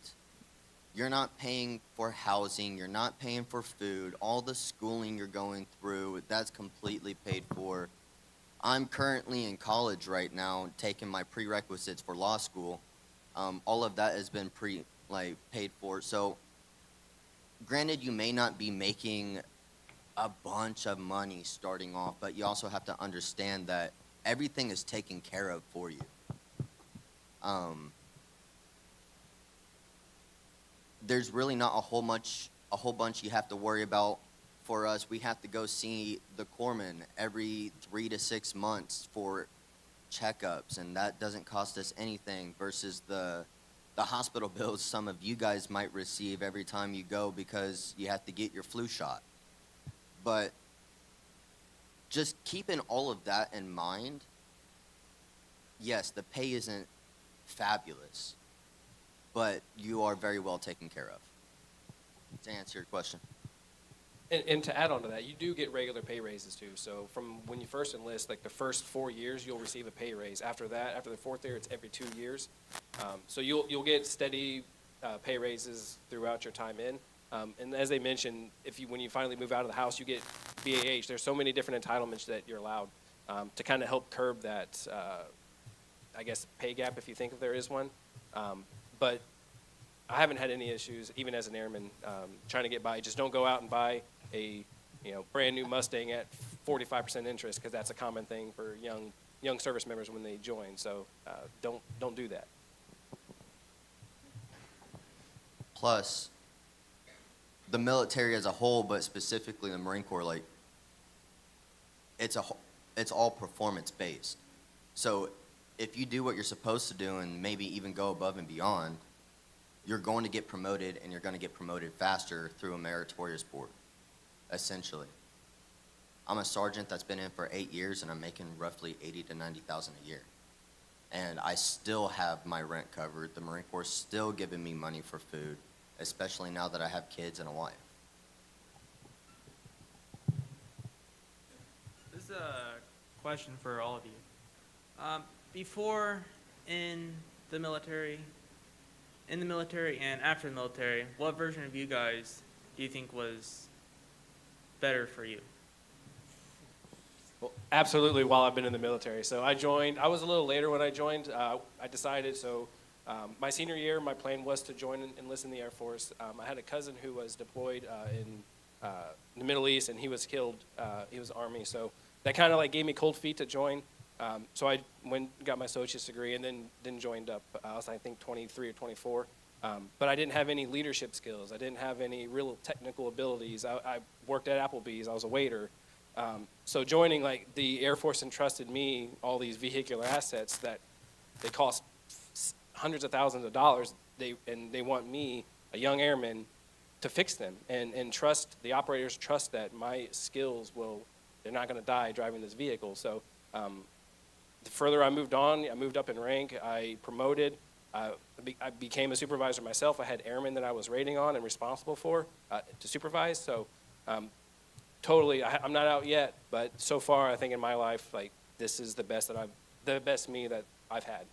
you're not paying for housing, you're not paying for food, all the schooling you're going through, that's completely paid for. I'm currently in college right now, taking my prerequisites for law school. All of that has been paid for. So, granted, you may not be making a bunch of money starting off, but you also have to understand that everything is taken care of for you. There's really not a whole bunch you have to worry about. For us, we have to go see the corpsman every 3 to 6 months for checkups, and that doesn't cost us anything versus the hospital bills some of you guys might receive every time you go because you have to get your flu shot. But just keeping all of that in mind, yes, the pay isn't fabulous, but you are very well taken care of. To answer your question. And to add on to that, you do get regular pay raises too. So from when you first enlist, like the first 4 years, you'll receive a pay raise. After that, after the 4th year, it's every 2 years. So you'll get steady pay raises throughout your time in. And as they mentioned, when you finally move out of the house, you get BAH. There's so many different entitlements that you're allowed to kind of help curb that, I guess, pay gap if you think if there is one. But I haven't had any issues, even as an airman, trying to get by. Just don't go out and buy a brand new Mustang at 45% interest, because that's a common thing for young service members when they join. So don't do that. Plus, the military as a whole, but specifically the Marine Corps, it's all performance based. So if you do what you're supposed to do and maybe even go above and beyond, you're going to get promoted, and you're going to get promoted faster through a meritorious board, essentially. I'm a sergeant that's been in for 8 years, and I'm making roughly $80,000 to $90,000 a year. And I still have my rent covered. The Marine Corps is still giving me money for food, especially now that I have kids and a wife. This is a question for all of you. Before in the military and after the military, what version of you guys do you think was better for you? Well, absolutely, while I've been in the military. So I was a little later when I joined. I decided, my senior year, my plan was to join and enlist in the Air Force. I had a cousin who was deployed in the Middle East, and he was killed. He was Army, so that kind of gave me cold feet to join. So I got my associate's degree and then joined up. I was, I think, 23 or 24. But I didn't have any leadership skills. I didn't have any real technical abilities. I worked at Applebee's. I was a waiter. So joining, the Air Force entrusted me all these vehicular assets that they cost hundreds of thousands of dollars. They want me, a young airman, to fix them and the operators trust that my skills they're not going to die driving this vehicle. So the further I moved on, I moved up in rank, I promoted, I became a supervisor myself. I had airmen that I was rating on and responsible for to supervise. So totally, I'm not out yet, but so far I think in my life, this is the best me that I've had.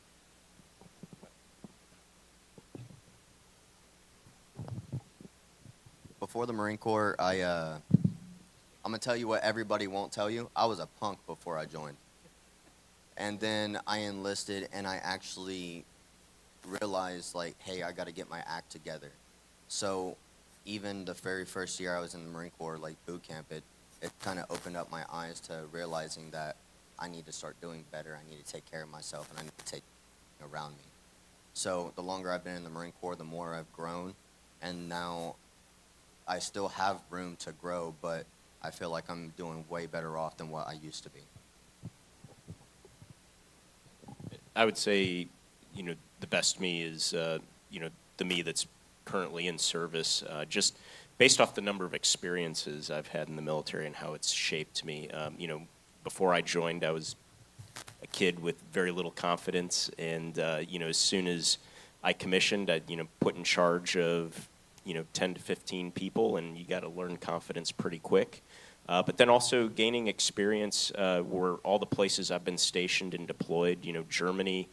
Before the Marine Corps, I'm gonna tell you what everybody won't tell you. I was a punk before I joined. And then I enlisted, and I actually realized, hey, I got to get my act together. So even the very first year I was in the Marine Corps, boot camp, it kind of opened up my eyes to realizing that I need to start doing better. I need to take care of myself, and I need to take around me. So the longer I've been in the Marine Corps, the more I've grown, and now I still have room to grow, but I feel like I'm doing way better off than what I used to be. I would say, the best me is, the me that's currently in service. Just based off the number of experiences I've had in the military and how it's shaped me. Before I joined, I was a kid with very little confidence, and as soon as I commissioned, I put in charge of 10 to 15 people, and you got to learn confidence pretty quick. But then also gaining experience were all the places I've been stationed and deployed, Germany,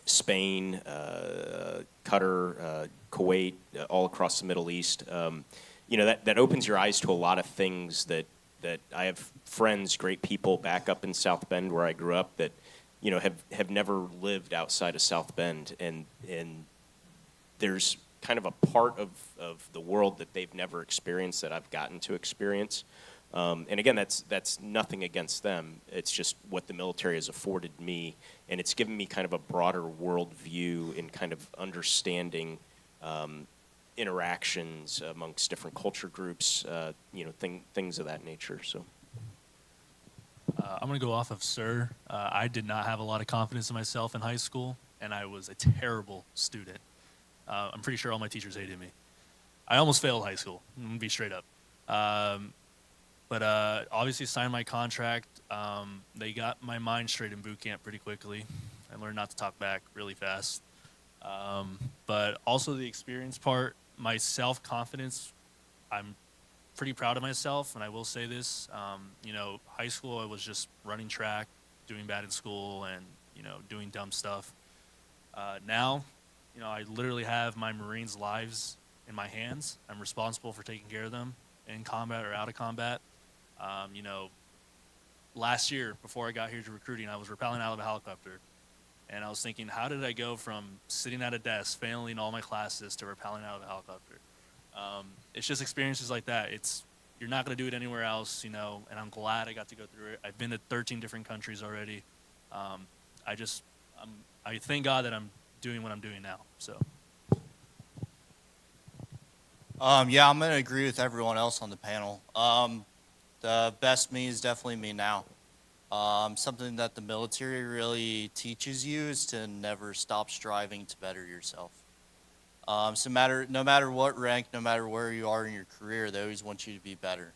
Spain, Qatar, Kuwait, all across the Middle East. That opens your eyes to a lot of things that that I have friends, great people back up in South Bend where I grew up that, you know, have never lived outside of South Bend, and there's kind of a part of the world that they've never experienced that I've gotten to experience. And again, that's nothing against them. It's just what the military has afforded me, and it's given me kind of a broader world view in kind of understanding interactions amongst different culture groups, you know, things of that nature. So. I'm going to go off of Sir. I did not have a lot of confidence in myself in high school, and I was a terrible student. I'm pretty sure all my teachers hated me. I almost failed high school, I'm going to be straight up. But obviously signed my contract. They got my mind straight in boot camp pretty quickly. I learned not to talk back really fast. But also the experience part, my self-confidence, I'm pretty proud of myself, and I will say this, you know, high school I was just running track, doing bad in school, and, you know, doing dumb stuff. Now, you know, I literally have my Marines' lives in my hands. I'm responsible for taking care of them in combat or out of combat. You know, last year, before I got here to recruiting, I was rappelling out of a helicopter. And I was thinking, how did I go from sitting at a desk, failing all my classes, to rappelling out of a helicopter? It's just experiences like that. You're not going to do it anywhere else, you know, and I'm glad I got to go through it. I've been to 13 different countries already. I thank God that I'm doing what I'm doing now, so. Yeah, I'm going to agree with everyone else on the panel. The best me is definitely me now. Something that the military really teaches you is to never stop striving to better yourself. So no matter what rank, no matter where you are in your career, they always want you to be better.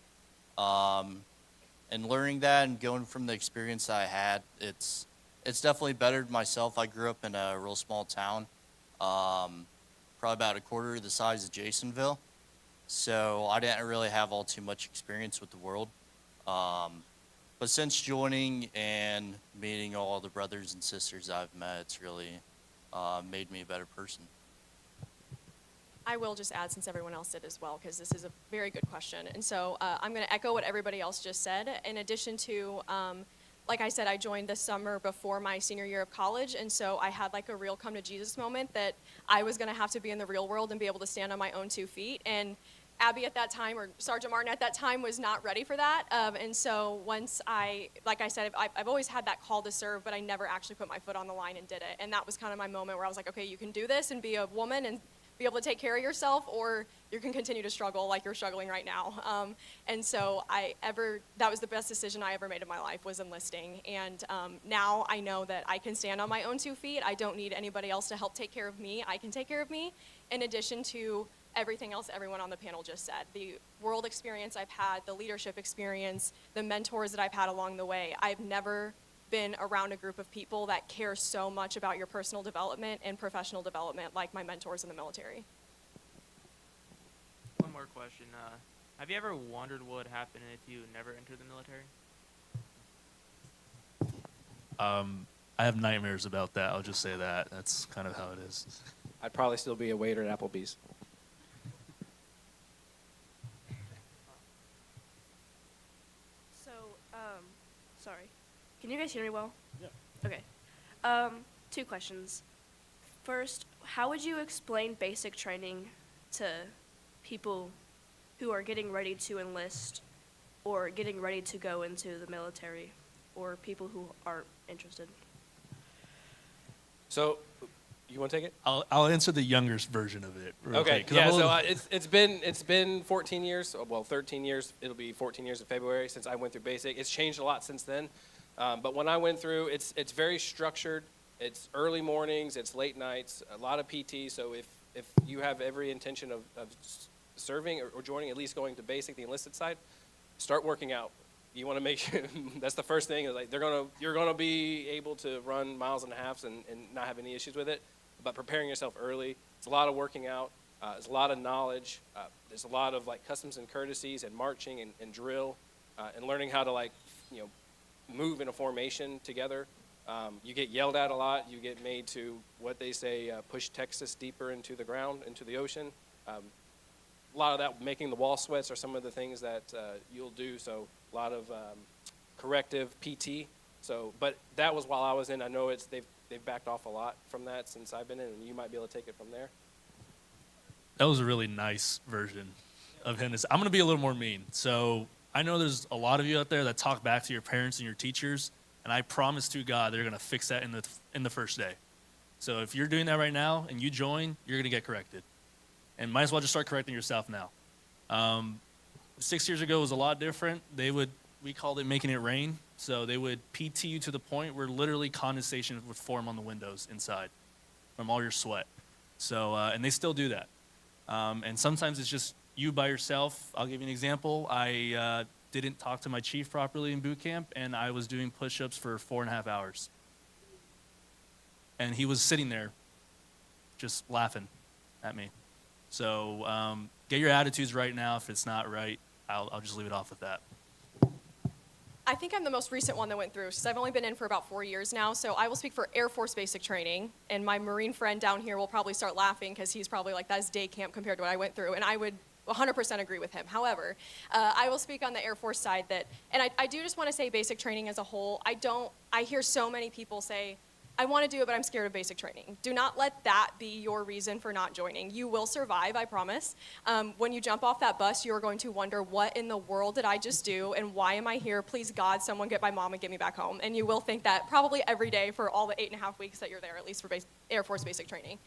And learning that and going from the experience I had, it's definitely bettered myself. I grew up in a real small town, probably about a quarter the size of Jasonville. So I didn't really have all too much experience with the world. But since joining and meeting all the brothers and sisters I've met, it's really made me a better person. I will just add, since everyone else did as well, because this is a very good question. And so I'm going to echo what everybody else just said. In addition to, like I said, I joined this summer before my senior year of college, and so I had like a real come to Jesus moment that I was going to have to be in the real world and be able to stand on my own 2 feet. And Abby at that time, or Sergeant Martin at that time, was not ready for that. And so once like I said, I've always had that call to serve, but I never actually put my foot on the line and did it. And that was kind of my moment where I was like, okay, you can do this and be a woman and be able to take care of yourself, or you can continue to struggle like you're struggling right now. And so that was the best decision I ever made in my life, was enlisting. And now I know that I can stand on my own 2 feet. I don't need anybody else to help take care of me. I can take care of me, in addition to everything else everyone on the panel just said. The world experience I've had, the leadership experience, the mentors that I've had along the way. I've never been around a group of people that care so much about your personal development and professional development like my mentors in the military. One more question. Have you ever wondered what would happen if you never entered the military? I have nightmares about that. I'll just say that. That's kind of how it is. I'd probably still be a waiter at Applebee's. So, sorry. Can you guys hear me well? Yeah. Okay. 2 questions. First, how would you explain basic training to people who are getting ready to enlist or getting ready to go into the military, or people who aren't interested? So, you want to take it? I'll answer the younger version of it. Real Okay. quick, 'cause Yeah. I'm a So little- it's been 14 years. Well, 13 years. It'll be 14 years in February since I went through basic. It's changed a lot since then. But when I went through, it's very structured. It's early mornings. It's late nights. A lot of PT. So if you have every intention of serving or joining, at least going to basic, the enlisted side, start working out. You want to make sure that's the first thing. Is like you're gonna be able to run miles and a halves and not have any issues with it. But preparing yourself early, it's a lot of working out. There's a lot of knowledge. There's a lot of like customs and courtesies and marching and drill and learning how to move in a formation together. You get yelled at a lot. You get made to, what they say, push Texas deeper into the ground, into the ocean. A lot of that, making the wall sweats, are some of the things that you'll do. So a lot of corrective PT. So, but that was while I was in. I know they've backed off a lot from that since I've been in, and you might be able to take it from there. That was a really nice version of him. I'm going to be a little more mean. So I know there's a lot of you out there that talk back to your parents and your teachers, and I promise to God they're going to fix that in the first day. So if you're doing that right now and you join, you're going to get corrected. And might as well just start correcting yourself now. 6 years ago was a lot different. We called it making it rain. So they would PT you to the point where literally condensation would form on the windows inside from all your sweat. So, and they still do that. And sometimes it's just you by yourself. I'll give you an example. I didn't talk to my chief properly in boot camp, and I was doing push-ups for 4.5 hours. And he was sitting there just laughing at me. So get your attitudes right now. If it's not right, I'll just leave it off with that. I think I'm the most recent one that went through, because I've only been in for about 4 years now, so I will speak for Air Force basic training, and my Marine friend down here will probably start laughing, because he's probably like, that's day camp compared to what I went through, and I would 100% agree with him. However, I will speak on the Air Force side and I do just want to say basic training as a whole, I hear so many people say, I want to do it, but I'm scared of basic training. Do not let that be your reason for not joining. You will survive, I promise. When you jump off that bus, you're going to wonder, what in the world did I just do, and why am I here? Please, God, someone get my mom and get me back home. And you will think that probably every day for all the 8.5 weeks that you're there, at least for Air Force basic training.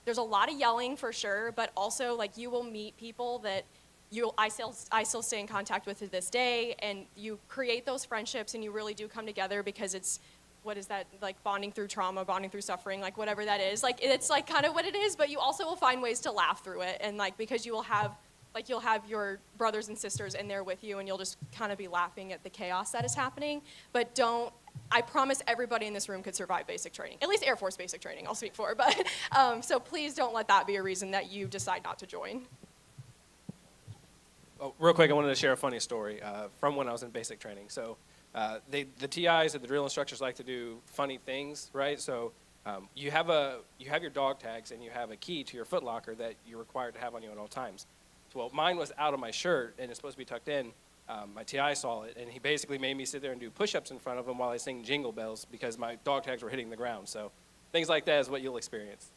There's a lot of yelling for sure, but also like you will meet people that I still stay in contact with to this day, and you create those friendships, and you really do come together because it's, what is that, like bonding through trauma, bonding through suffering, like whatever that is. Like it's like kind of what it is, but you also will find ways to laugh through it, and like because you'll have your brothers and sisters in there with you, and you'll just kind of be laughing at the chaos that is happening. But I promise everybody in this room could survive basic training, at least Air Force basic training, I'll speak for. But so please don't let that be a reason that you decide not to join. Oh, real quick, I wanted to share a funny story from when I was in basic training. So the TIs and the drill instructors like to do funny things, right? So you have your dog tags, and you have a key to your foot locker that you're required to have on you at all times. So, well, mine was out of my shirt, and it's supposed to be tucked in. My TI saw it, and he basically made me sit there and do push-ups in front of him while I sing Jingle Bells because my dog tags were hitting the ground. So things like that is what you'll experience.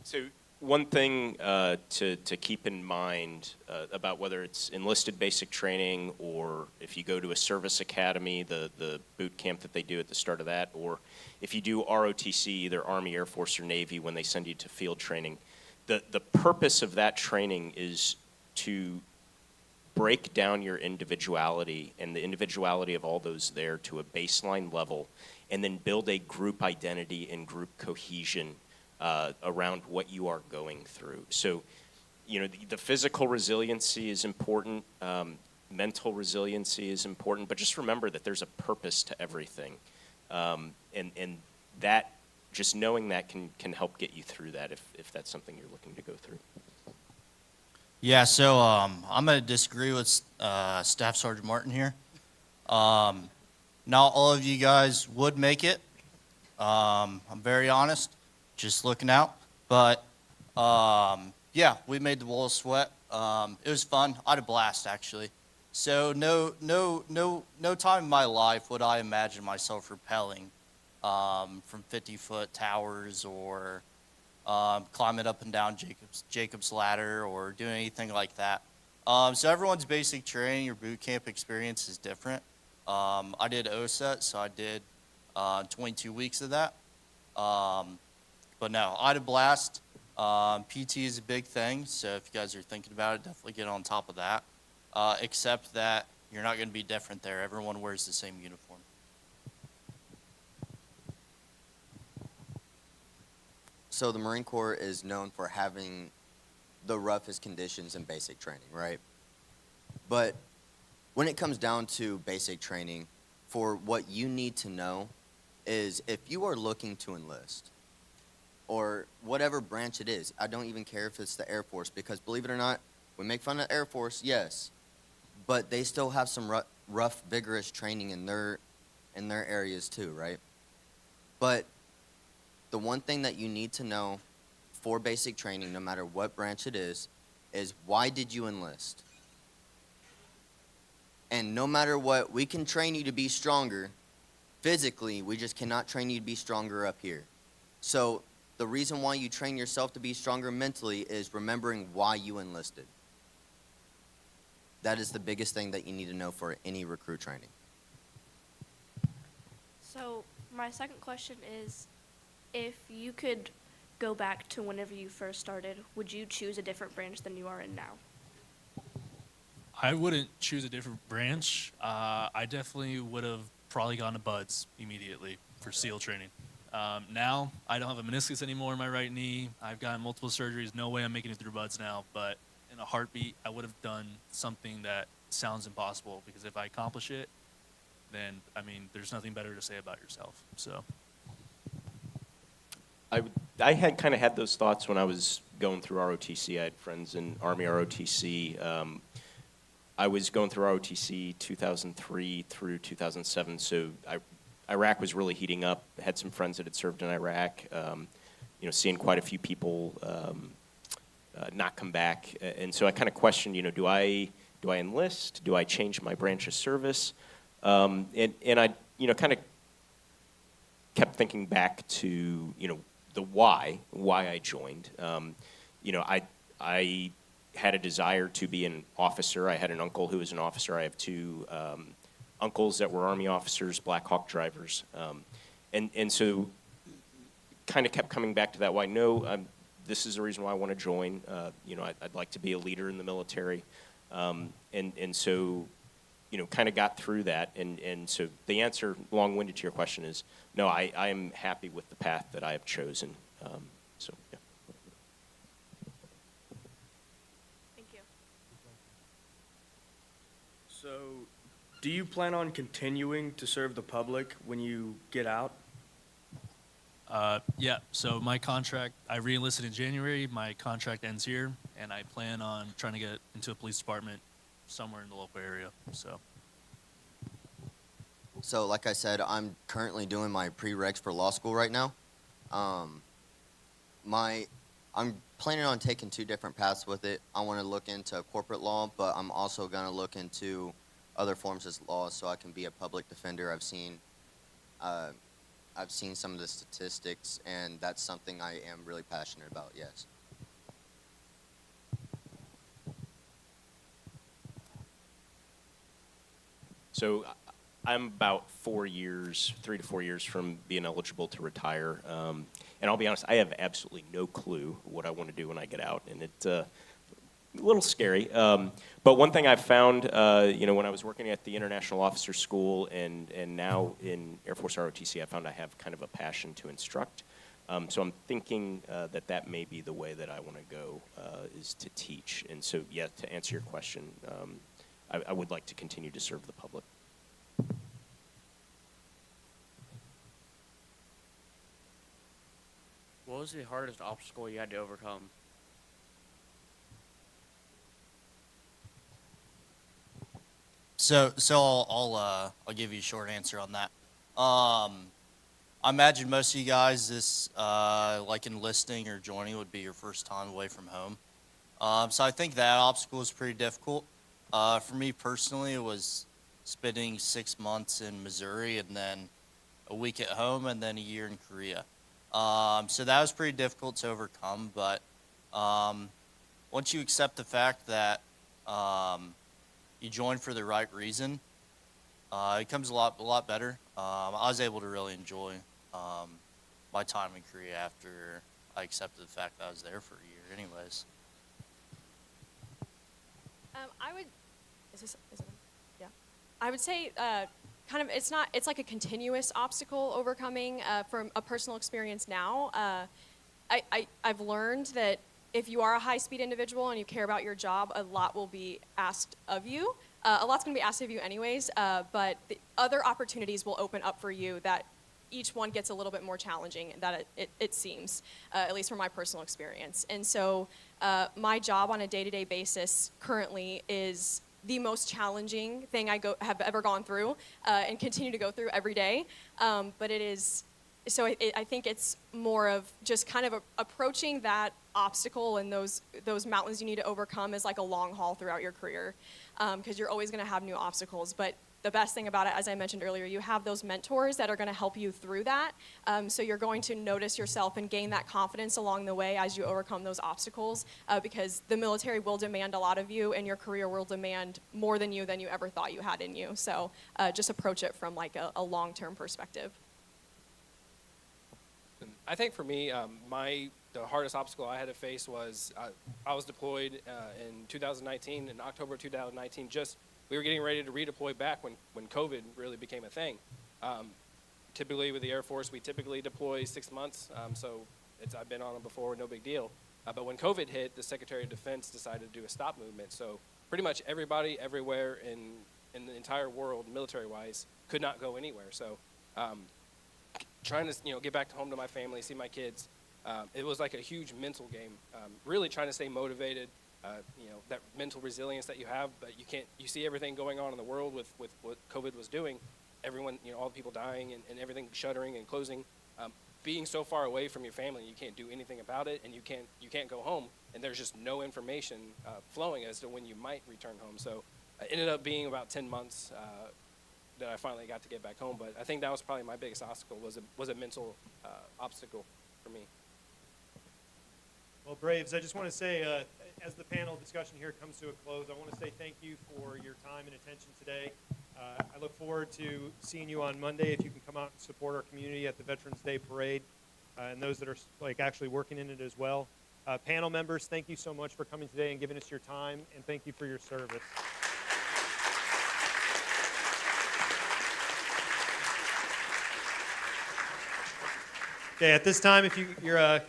So one thing to keep in mind about whether it's enlisted basic training, or if you go to a service academy, the boot camp that they do at the start of that, or if you do ROTC, either Army, Air Force, or Navy, when they send you to field training, the purpose of that training is to break down your individuality and the individuality of all those there to a baseline level, and then build a group identity and group cohesion around what you are going through. So, the physical resiliency is important, mental resiliency is important, but just remember that there's a purpose to everything. And that, just knowing that can help get you through that if that's something you're looking to go through. Yeah, so I'm going to disagree with Staff Sergeant Martin here. Not all of you guys would make it. I'm very honest, just looking out. But yeah, we made the wall sweat. It was fun. I had a blast, actually. So no time in my life would I imagine myself rappelling from 50-foot towers, or climbing up and down Jacob's ladder, or doing anything like that. So everyone's basic training or boot camp experience is different. I did OSET, so I did 22 weeks of that. But no, I had a blast. PT is a big thing, so if you guys are thinking about it, definitely get on top of that. Except that you're not going to be different there. Everyone wears the same uniform. So the Marine Corps is known for having the roughest conditions in basic training, right? But when it comes down to basic training, for what you need to know is if you are looking to enlist, or whatever branch it is, I don't even care if it's the Air Force, because believe it or not, we make fun of the Air Force, yes, but they still have some rough, vigorous training in their areas too, right? But the one thing that you need to know for basic training, no matter what branch it is why did you enlist? And no matter what, we can train you to be stronger physically. We just cannot train you to be stronger up here. So the reason why you train yourself to be stronger mentally is remembering why you enlisted. That is the biggest thing that you need to know for any recruit training. So my second question is, if you could go back to whenever you first started, would you choose a different branch than you are in now? I wouldn't choose a different branch. I definitely would have probably gone to Buds immediately for SEAL training. Now, I don't have a meniscus anymore in my right knee. I've gotten multiple surgeries. No way I'm making it through Buds now. But in a heartbeat, I would have done something that sounds impossible, because if I accomplish it, then, I mean, there's nothing better to say about yourself. So I had kind of had those thoughts when I was going through ROTC. I had friends in Army ROTC. I was going through ROTC 2003 through 2007, so Iraq was really heating up. I had some friends that had served in Iraq, seeing quite a few people not come back. And so I kind of questioned, do I enlist? Do I change my branch of service? And I, kind of kept thinking back to, the why I joined. I had a desire to be an officer. I had an uncle who was an officer. I have two uncles that were Army officers, Black Hawk drivers. And so kind of kept coming back to that why. No, this is the reason why I want to join. I'd like to be a leader in the military. And so, kind of got through that. And so the answer, long-winded to your question, is no, I am happy with the path that I have chosen. So, yeah. So, do you plan on continuing to serve the public when you get out? Yeah, so my contract, I re-enlisted in January. My contract ends here, and I plan on trying to get into a police department somewhere in the local area. So like I said, I'm currently doing my prereqs for law school right now. I'm planning on taking two different paths with it. I want to look into corporate law, but I'm also going to look into other forms of law so I can be a public defender. I've seen some of the statistics, and that's something I am really passionate about, yes. So I'm about 3 to 4 years from being eligible to retire. And I'll be honest, I have absolutely no clue what I want to do when I get out. And it's a little scary. But one thing I've found, when I was working at the International Officer School and now in Air Force ROTC, I found I have kind of a passion to instruct. So I'm thinking that may be the way that I want to go, is to teach. And so, yeah, to answer your question, I would like to continue to serve the public. What was the hardest obstacle you had to overcome? So I'll give you a short answer on that. I imagine most of you guys, this like enlisting or joining would be your first time away from home. So I think that obstacle is pretty difficult. For me personally, it was spending 6 months in Missouri and then a week at home and then a year in Korea. So that was pretty difficult to overcome. But once you accept the fact that you joined for the right reason, it becomes a lot better. I was able to really enjoy my time in Korea after I accepted the fact that I was there for a year anyways. I would say it's like a continuous obstacle overcoming from a personal experience now. I've learned that if you are a high-speed individual and you care about your job, a lot will be asked of you. A lot's going to be asked of you anyways, but the other opportunities will open up for you that each one gets a little bit more challenging than it seems, at least from my personal experience. And so my job on a day-to-day basis currently is the most challenging thing I have ever gone through and continue to go through every day. But it's so I think it's more of just kind of approaching that obstacle and those mountains you need to overcome as like a long haul throughout your career, because you're always going to have new obstacles. But the best thing about it, as I mentioned earlier, you have those mentors that are going to help you through that. So you're going to notice yourself and gain that confidence along the way as you overcome those obstacles, because the military will demand a lot of you, and your career will demand more than you ever thought you had in you. So just approach it from like a long-term perspective. I think for me, the hardest obstacle I had to face was I was deployed in 2019, in October 2019. We were getting ready to redeploy back when COVID really became a thing. Typically with the Air Force, we typically deploy 6 months, so I've been on them before, no big deal. But when COVID hit, the Secretary of Defense decided to do a stop movement. So pretty much everybody, everywhere in the entire world, military-wise, could not go anywhere. So trying to get back home to my family, see my kids, it was like a huge mental game. Really trying to stay motivated. That mental resilience that you have, but you see everything going on in the world with what COVID was doing, everyone, all the people dying and everything shuttering and closing, being so far away from your family, you can't do anything about it, and you can't go home, and there's just no information flowing as to when you might return home. So it ended up being about 10 months that I finally got to get back home, but I think that was probably my biggest obstacle, was a mental obstacle for me. Well, Braves, I just want to say, as the panel discussion here comes to a close, I want to say thank you for your time and attention today. I look forward to seeing you on Monday if you can come out and support our community at the Veterans Day Parade, and those that are actually working in it as well. Panel members, thank you so much for coming today and giving us your time, and thank you for your service. Okay, at this time, if you're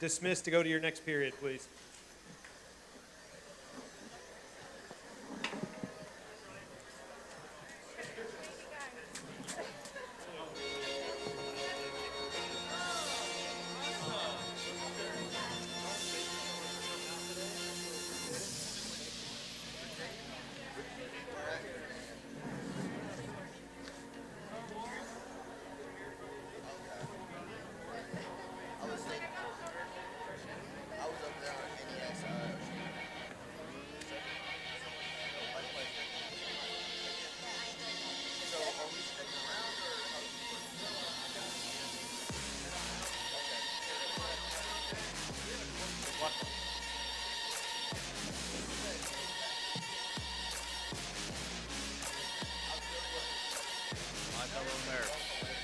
dismissed to go to your next period, please. My fellow Americans.